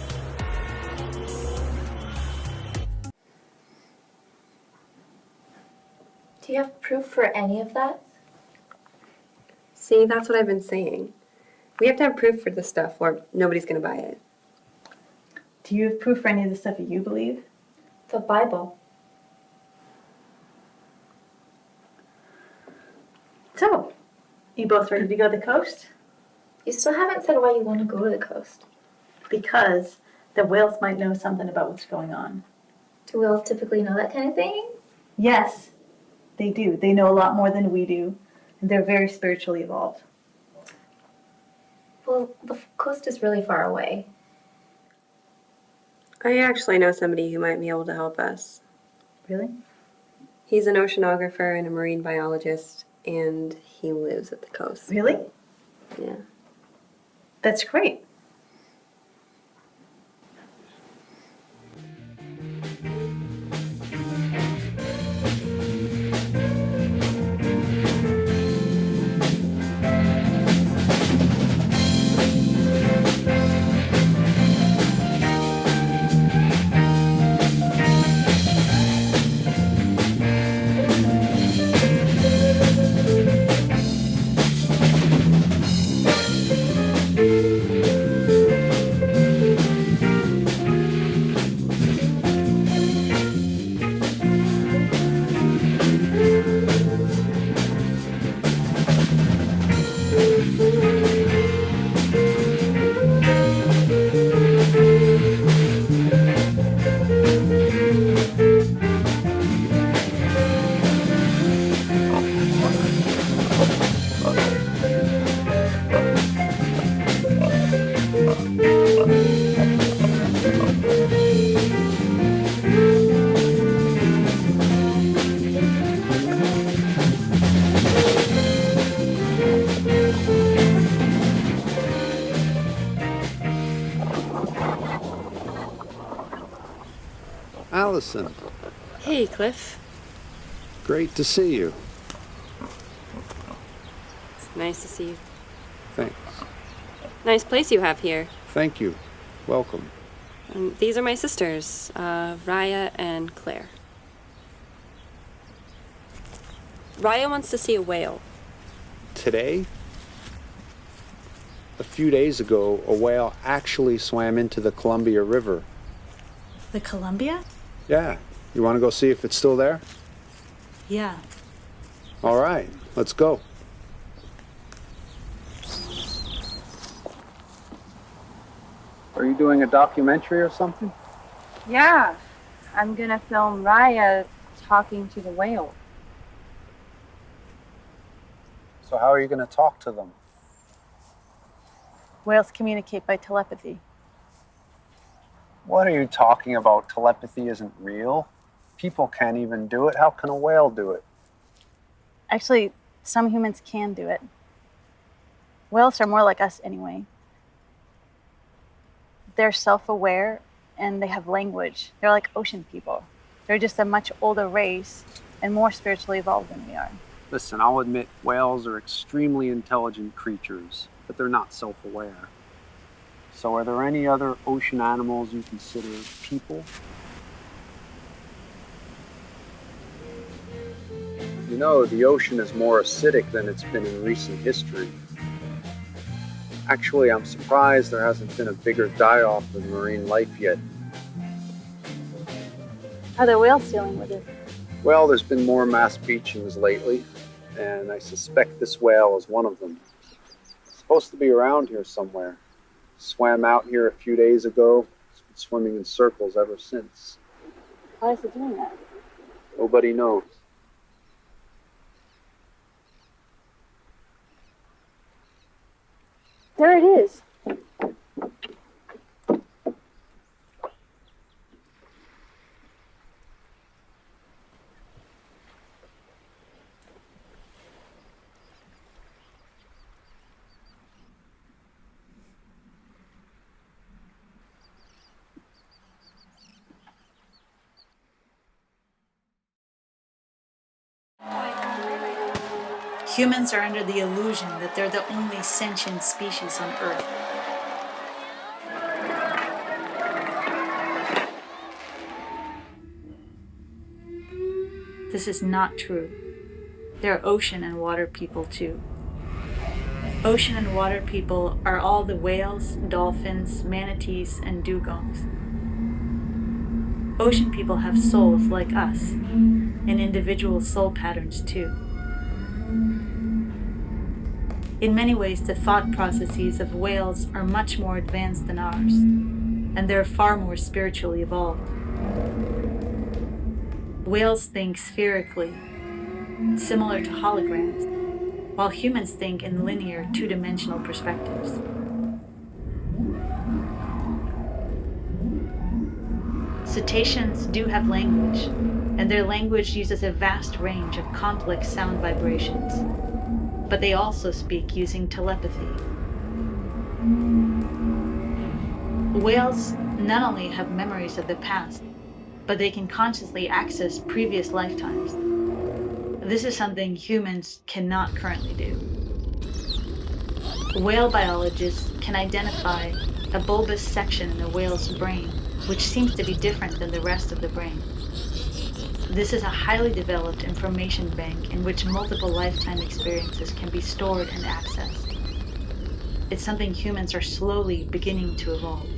Do you have proof for any of that? See, that's what I've been saying. We have to have proof for this stuff or nobody's going to buy it. Do you have proof for any of the stuff that you believe? The Bible. So, you both ready to go to the coast? You still haven't said why you want to go to the coast. Because the whales might know something about what's going on. Do whales typically know that kind of thing? Yes, they do. They know a lot more than we do. And they're very spiritually evolved. Well, the coast is really far away. I actually know somebody who might be able to help us. Really? He's an oceanographer and a marine biologist, and he lives at the coast. Really? Yeah. That's great. Allison, Hey, Cliff. great to see you. It's nice to see you. Thanks. Nice place you have here. Thank you. Welcome. These are my sisters, Raya and Claire. Raya wants to see a whale. Today? A few days ago, a whale actually swam into the Columbia River. The Columbia? Yeah. You want to go see if it's still there? Yeah. All right. Let's go. Are you doing a documentary or something? Yeah, I'm gonna film Raya talking to the whale. So how are you going to talk to them? Whales communicate by telepathy. What are you talking about? Telepathy isn't real. People can't even do it. How can a whale do it? Actually, some humans can do it. Whales are more like us anyway. They're self-aware and they have language. They're like ocean people. They're just a much older race and more spiritually evolved than we are. Listen, I'll admit whales are extremely intelligent creatures. but they're not self-aware. So are there any other ocean animals you consider people? You know, the ocean is more acidic than it's been in recent history. Actually, I'm surprised there hasn't been a bigger die-off of marine life yet. How are the whales dealing with it? Well, there's been more mass beachings lately, and I suspect this whale is one of them. It's supposed to be around here somewhere. Swam out here a few days ago. It's been swimming in circles ever since. Why is it doing that? Nobody knows. There it is. Humans are under the illusion that they're the only sentient species on Earth. This is not true. There are ocean and water people too. Ocean and water people are all the whales, dolphins, manatees, and dugongs. Ocean people have souls like us, and individual soul patterns too. In many ways, the thought processes of whales are much more advanced than ours, and they're far more spiritually evolved. Whales think spherically, similar to holograms, while humans think in linear, two-dimensional perspectives. Cetaceans do have language, and their language uses a vast range of complex sound vibrations, but they also speak using telepathy. Whales not only have memories of the past, but they can consciously access previous lifetimes. This is something humans cannot currently do. Whale biologists can identify a bulbous section in the whale's brain, which seems to be different than the rest of the brain. This is a highly developed information bank in which multiple lifetime experiences can be stored and accessed. It's something humans are slowly beginning to evolve.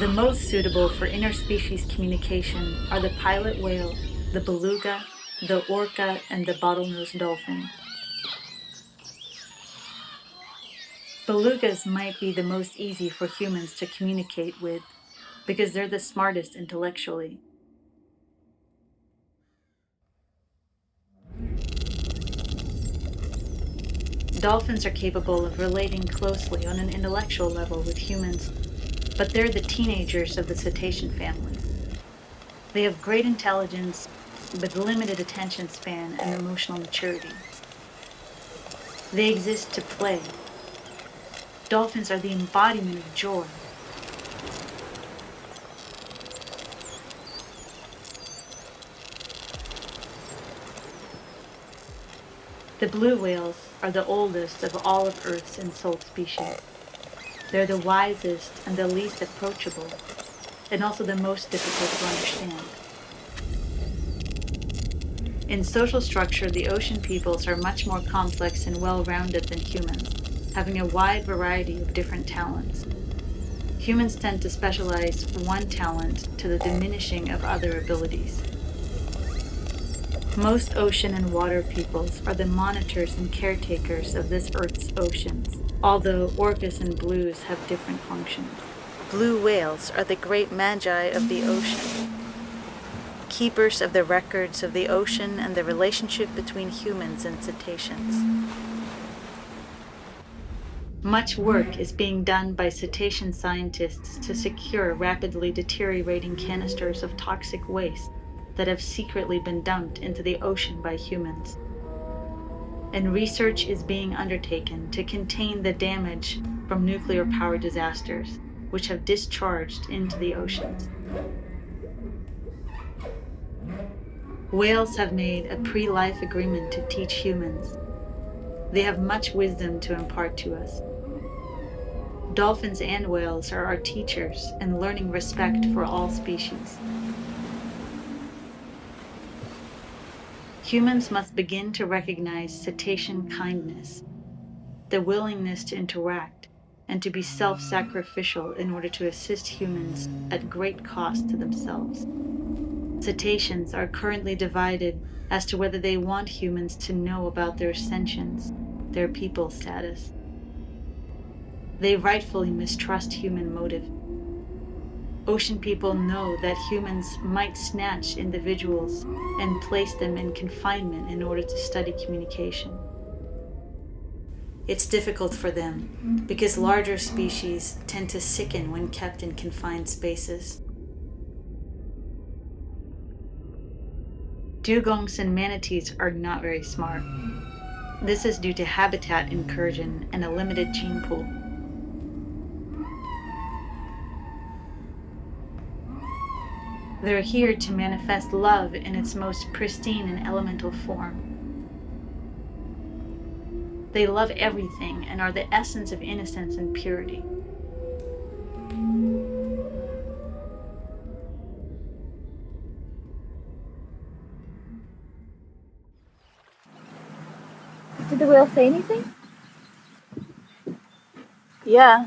The most suitable for interspecies communication are the pilot whale, the beluga, the orca, and the bottlenose dolphin. Belugas might be the most easy for humans to communicate with because they're the smartest intellectually. Dolphins are capable of relating closely on an intellectual level with humans, but they're the teenagers of the cetacean family. They have great intelligence, but limited attention span and emotional maturity. They exist to play. Dolphins are the embodiment of joy. The blue whales are the oldest of all of Earth's insult species. They're the wisest and the least approachable, and also the most difficult to understand. In social structure, the ocean peoples are much more complex and well-rounded than humans, having a wide variety of different talents. Humans tend to specialize one talent to the diminishing of other abilities. Most ocean and water peoples are the monitors and caretakers of this Earth's oceans, although orcas and blues have different functions. Blue whales are the great magi of the ocean, keepers of the records of the ocean and the relationship between humans and cetaceans. Much work is being done by cetacean scientists to secure rapidly deteriorating canisters of toxic waste that have secretly been dumped into the ocean by humans. And research is being undertaken to contain the damage from nuclear power disasters, which have discharged into the oceans. Whales have made a pre-life agreement to teach humans. They have much wisdom to impart to us. Dolphins and whales are our teachers in learning respect for all species. Humans must begin to recognize cetacean kindness, the willingness to interact and to be self-sacrificial in order to assist humans at great cost to themselves. Cetaceans are currently divided as to whether they want humans to know about their sentience, their people status. They rightfully mistrust human motive. Ocean people know that humans might snatch individuals and place them in confinement in order to study communication. It's difficult for them because larger species tend to sicken when kept in confined spaces. Dugongs and manatees are not very smart. This is due to habitat incursion and a limited gene pool. They're here to manifest love in its most pristine and elemental form. They love everything and are the essence of innocence and purity. Did the whale say anything? Yeah.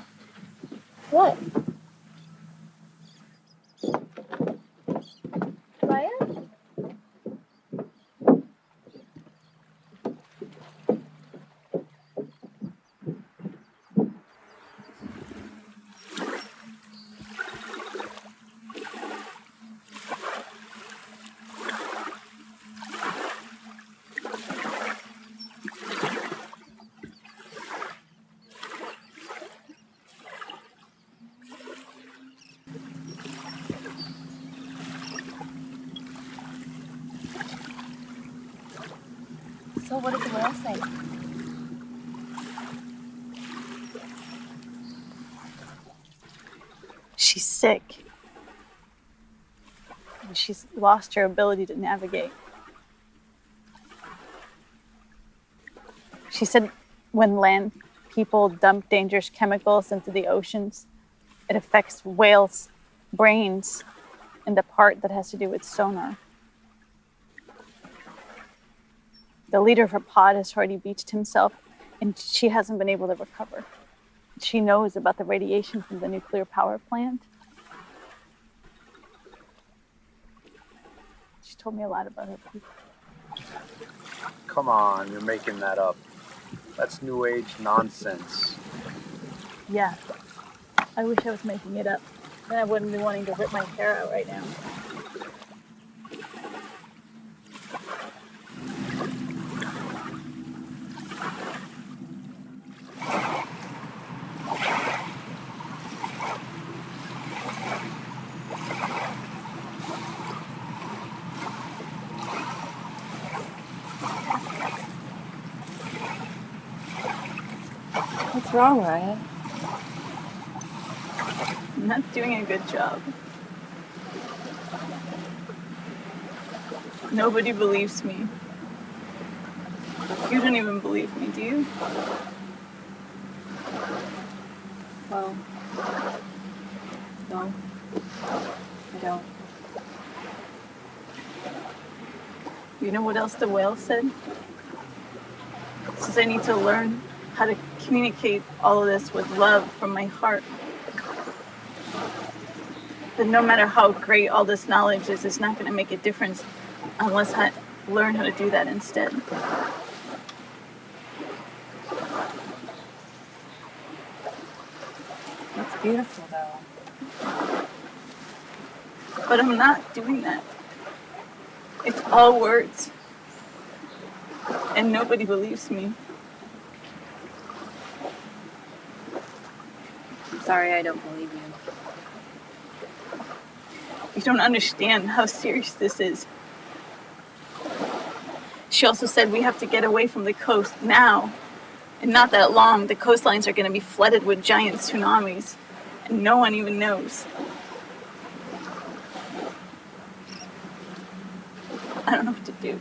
What? Raya? So what did the whale say? She's sick. And she's lost her ability to navigate. She said when land people dump dangerous chemicals into the oceans, it affects whales' brains and the part that has to do with sonar. The leader of her pod has already beached himself, and she hasn't been able to recover. She knows about the radiation from the nuclear power plant. She told me a lot about her people. Come on, you're making that up. That's New Age nonsense. Yeah, I wish I was making it up. Then I wouldn't be wanting to rip my hair out right now. What's wrong, Raya? I'm not doing a good job. Nobody believes me. You don't even believe me, do you? Well, no, I don't. You know what else the whale said? It says I need to learn how to communicate all of this with love from my heart. That no matter how great all this knowledge is, it's not going to make a difference unless I learn how to do that instead. It's beautiful, though. But I'm not doing that. It's all words. And nobody believes me. I'm sorry I don't believe you. You don't understand how serious this is. She also said we have to get away from the coast now. And not that long, the coastlines are going to be flooded with giant tsunamis. And no one even knows. I don't know what to do.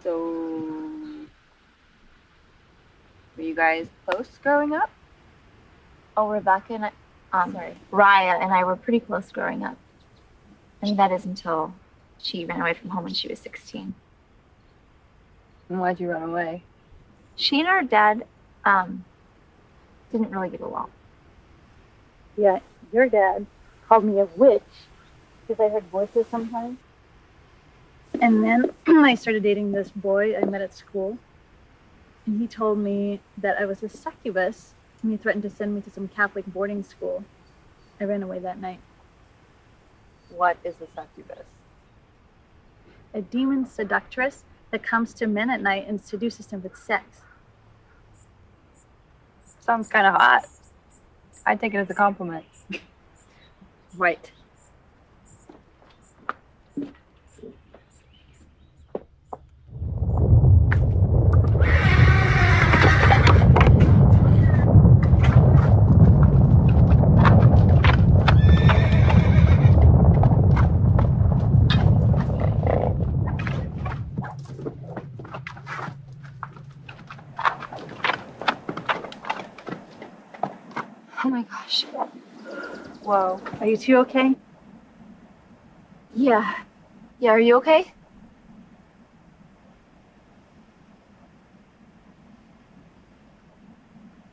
So, were you guys close growing up? Oh, Rebecca and Raya and I were pretty close growing up. I mean, that is until she ran away from home when she was 16. And why'd you run away? She and our dad didn't really get along. Yeah, your dad called me a witch because I heard voices sometimes. And then I started dating this boy I met at school. And he told me that I was a succubus, and he threatened to send me to some Catholic boarding school. I ran away that night. What is a succubus? A demon seductress that comes to men at night and seduces them with sex. Sounds kind of hot. I'd take it as a compliment. Right. Oh my gosh. Whoa. Are you two okay? Yeah. Yeah, are you okay?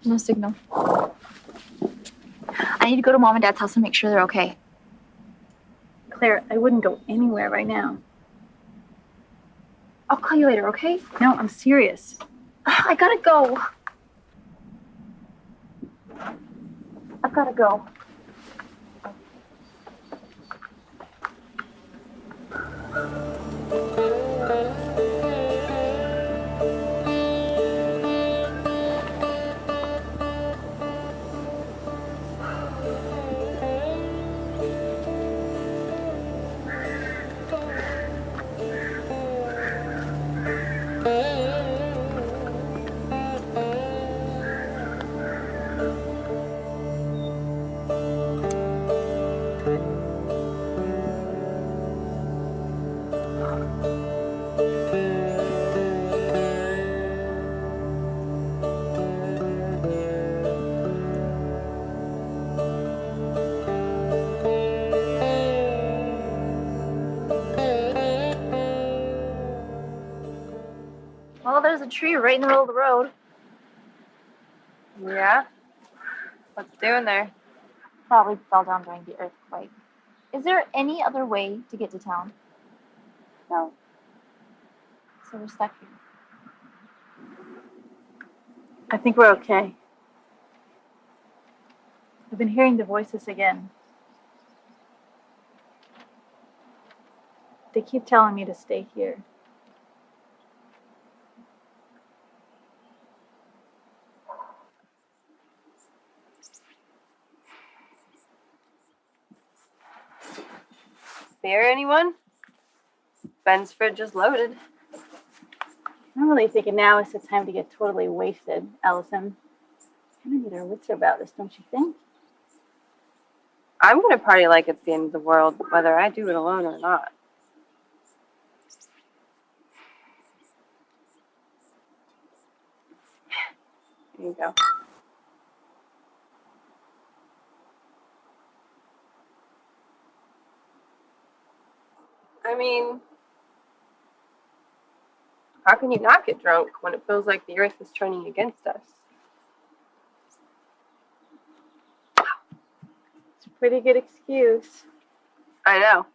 No signal. I need to go to Mom and Dad's house and make sure they're okay. Claire, I wouldn't go anywhere right now. I'll call you later, okay? No, I'm serious. I gotta go. I've gotta go. Well, there's a tree right in the middle of the road. Yeah? What's it doing there? Probably fell down during the earthquake. Is there any other way to get to town? No. So we're stuck here. I think we're okay. I've been hearing the voices again. They keep telling me to stay here. Beer, anyone? Ben's fridge is loaded. I'm really thinking now is the time to get totally wasted, Allison. Kind of need our wits about this, don't you think? I'm gonna party like it's the end of the world, whether I do it alone or not. There you go. I mean, how can you not get drunk when it feels like the earth is turning against us? It's a pretty good excuse. I know.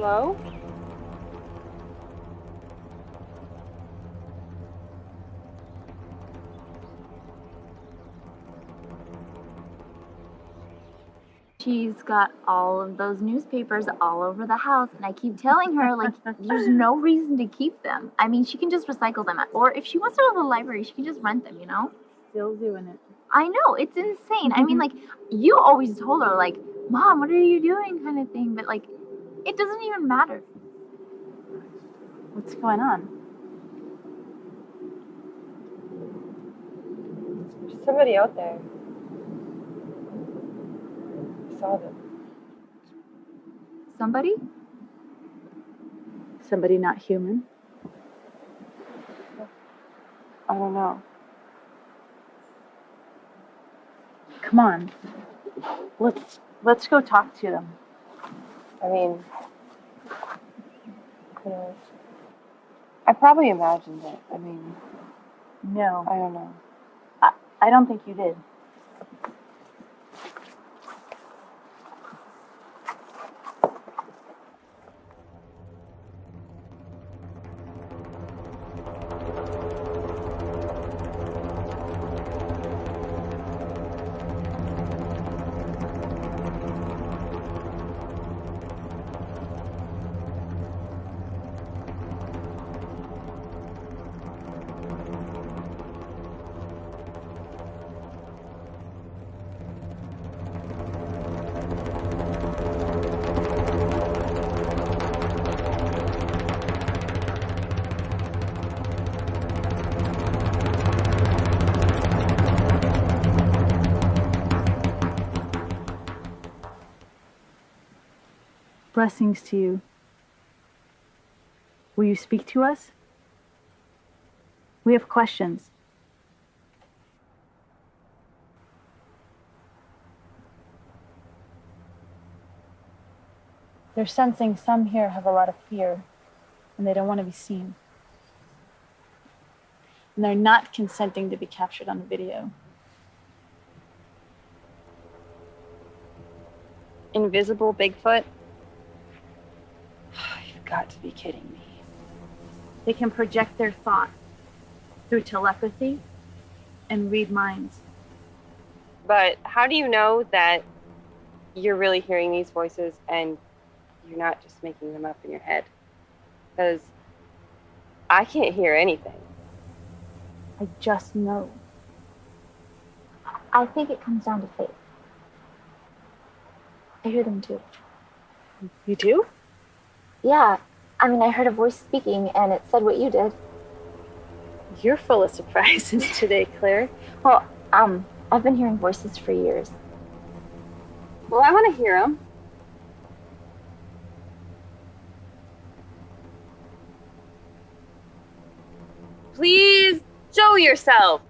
Hello? She's got all of those newspapers all over the house, and I keep telling her, like, there's no reason to keep them. I mean, she can just recycle them. Or if she wants to go to the library, she can just rent them, you know? Still doing it. I know, it's insane. I mean, like, you always told her, like, Mom, what are you doing kind of thing, but, like, it doesn't even matter. What's going on? There's somebody out there. I saw them. Somebody? Somebody not human? I don't know. Come on. Let's go talk to them. I mean, who knows? I probably imagined it. I mean, No. I don't know. I don't think you did. Blessings to you. Will you speak to us? We have questions. They're sensing some here have a lot of fear, and they don't want to be seen. And they're not consenting to be captured on video. Invisible Bigfoot? You've got to be kidding me. They can project their thoughts through telepathy and read minds. But how do you know that you're really hearing these voices and you're not just making them up in your head? Because I can't hear anything. I just know. I think it comes down to faith. I hear them too. You do? Yeah. I mean, I heard a voice speaking and it said what you did. You're full of surprises today, Claire. Well, I've been hearing voices for years. Well, I want to hear them. Please show yourself.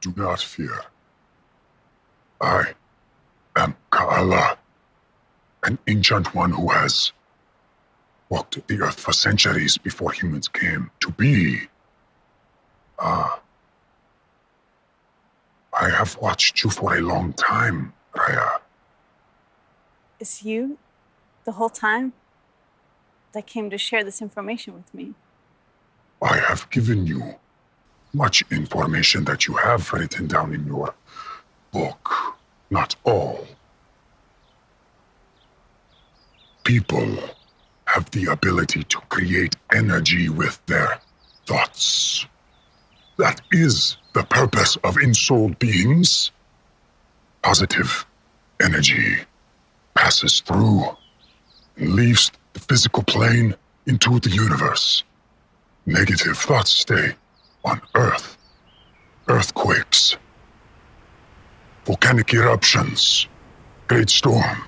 Do not fear. I am Ka'ala, an ancient one who has walked the earth for centuries before humans came to be. I have watched you for a long time, Raya. It's you, the whole time, that came to share this information with me. I have given you much information that you have written down in your book. Not all. People have the ability to create energy with their thoughts. That is the purpose of ensouled beings. Positive energy passes through and leaves the physical plane into the universe. Negative thoughts stay on Earth. Earthquakes, volcanic eruptions, great storm,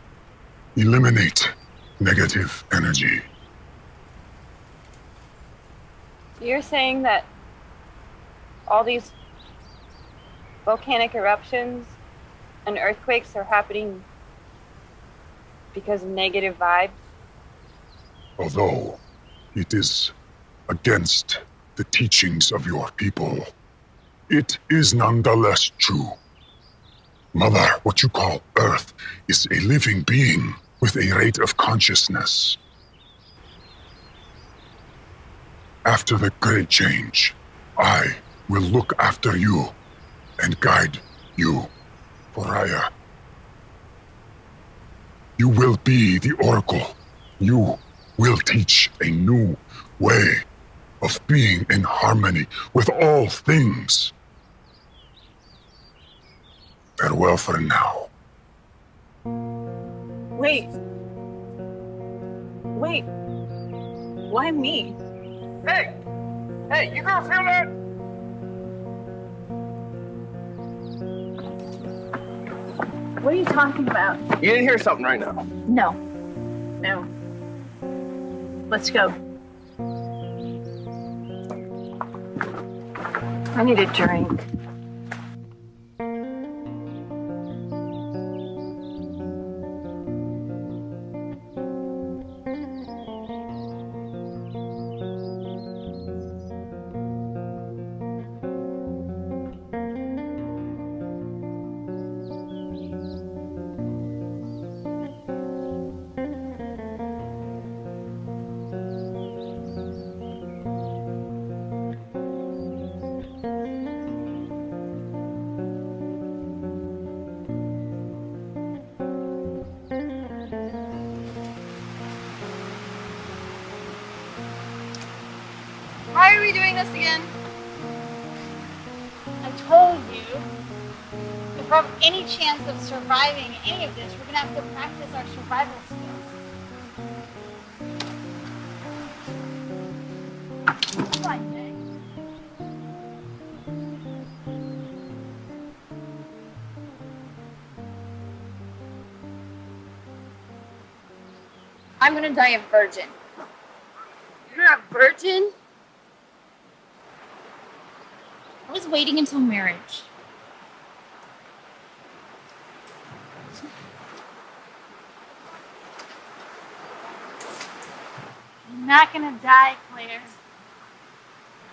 eliminate negative energy. You're saying that all these volcanic eruptions and earthquakes are happening Because of negative vibes? Although it is against the teachings of your people, it is nonetheless true. Mother, what you call Earth, is a living being with a rate of consciousness. After the Great Change, I will look after you and guide you, Raya. You will be the Oracle. You will teach a new way of being in harmony with all things. Farewell for now. Wait. Why me? Hey! Hey, you gonna feel that? What are you talking about? You didn't hear something right now. No. Let's go. I need a drink. Why are we doing this again? I told you, if we have any chance of surviving any of this, we're gonna have to practice our survival skills. Come on, Jay. I'm gonna die a virgin. You're a virgin? I was waiting until marriage. I'm not gonna die, Claire.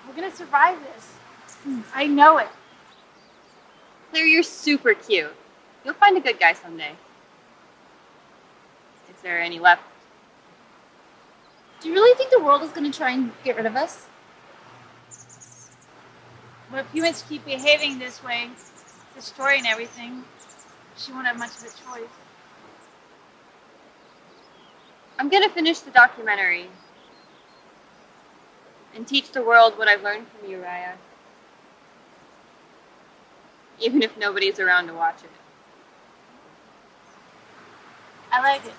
We're gonna survive this. I know it. Claire, you're super cute. You'll find a good guy someday. Is there any left? Do you really think the world is gonna try and get rid of us? Well, if humans keep behaving this way, destroying everything, she won't have much of a choice. I'm gonna finish the documentary and teach the world what I've learned from you, Raya. Even if nobody's around to watch it. I like it.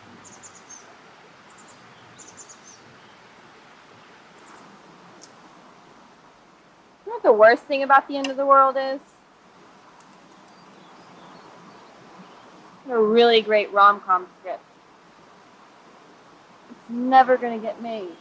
You know what the worst thing about the end of the world is? A really great rom-com script. It's never gonna get made.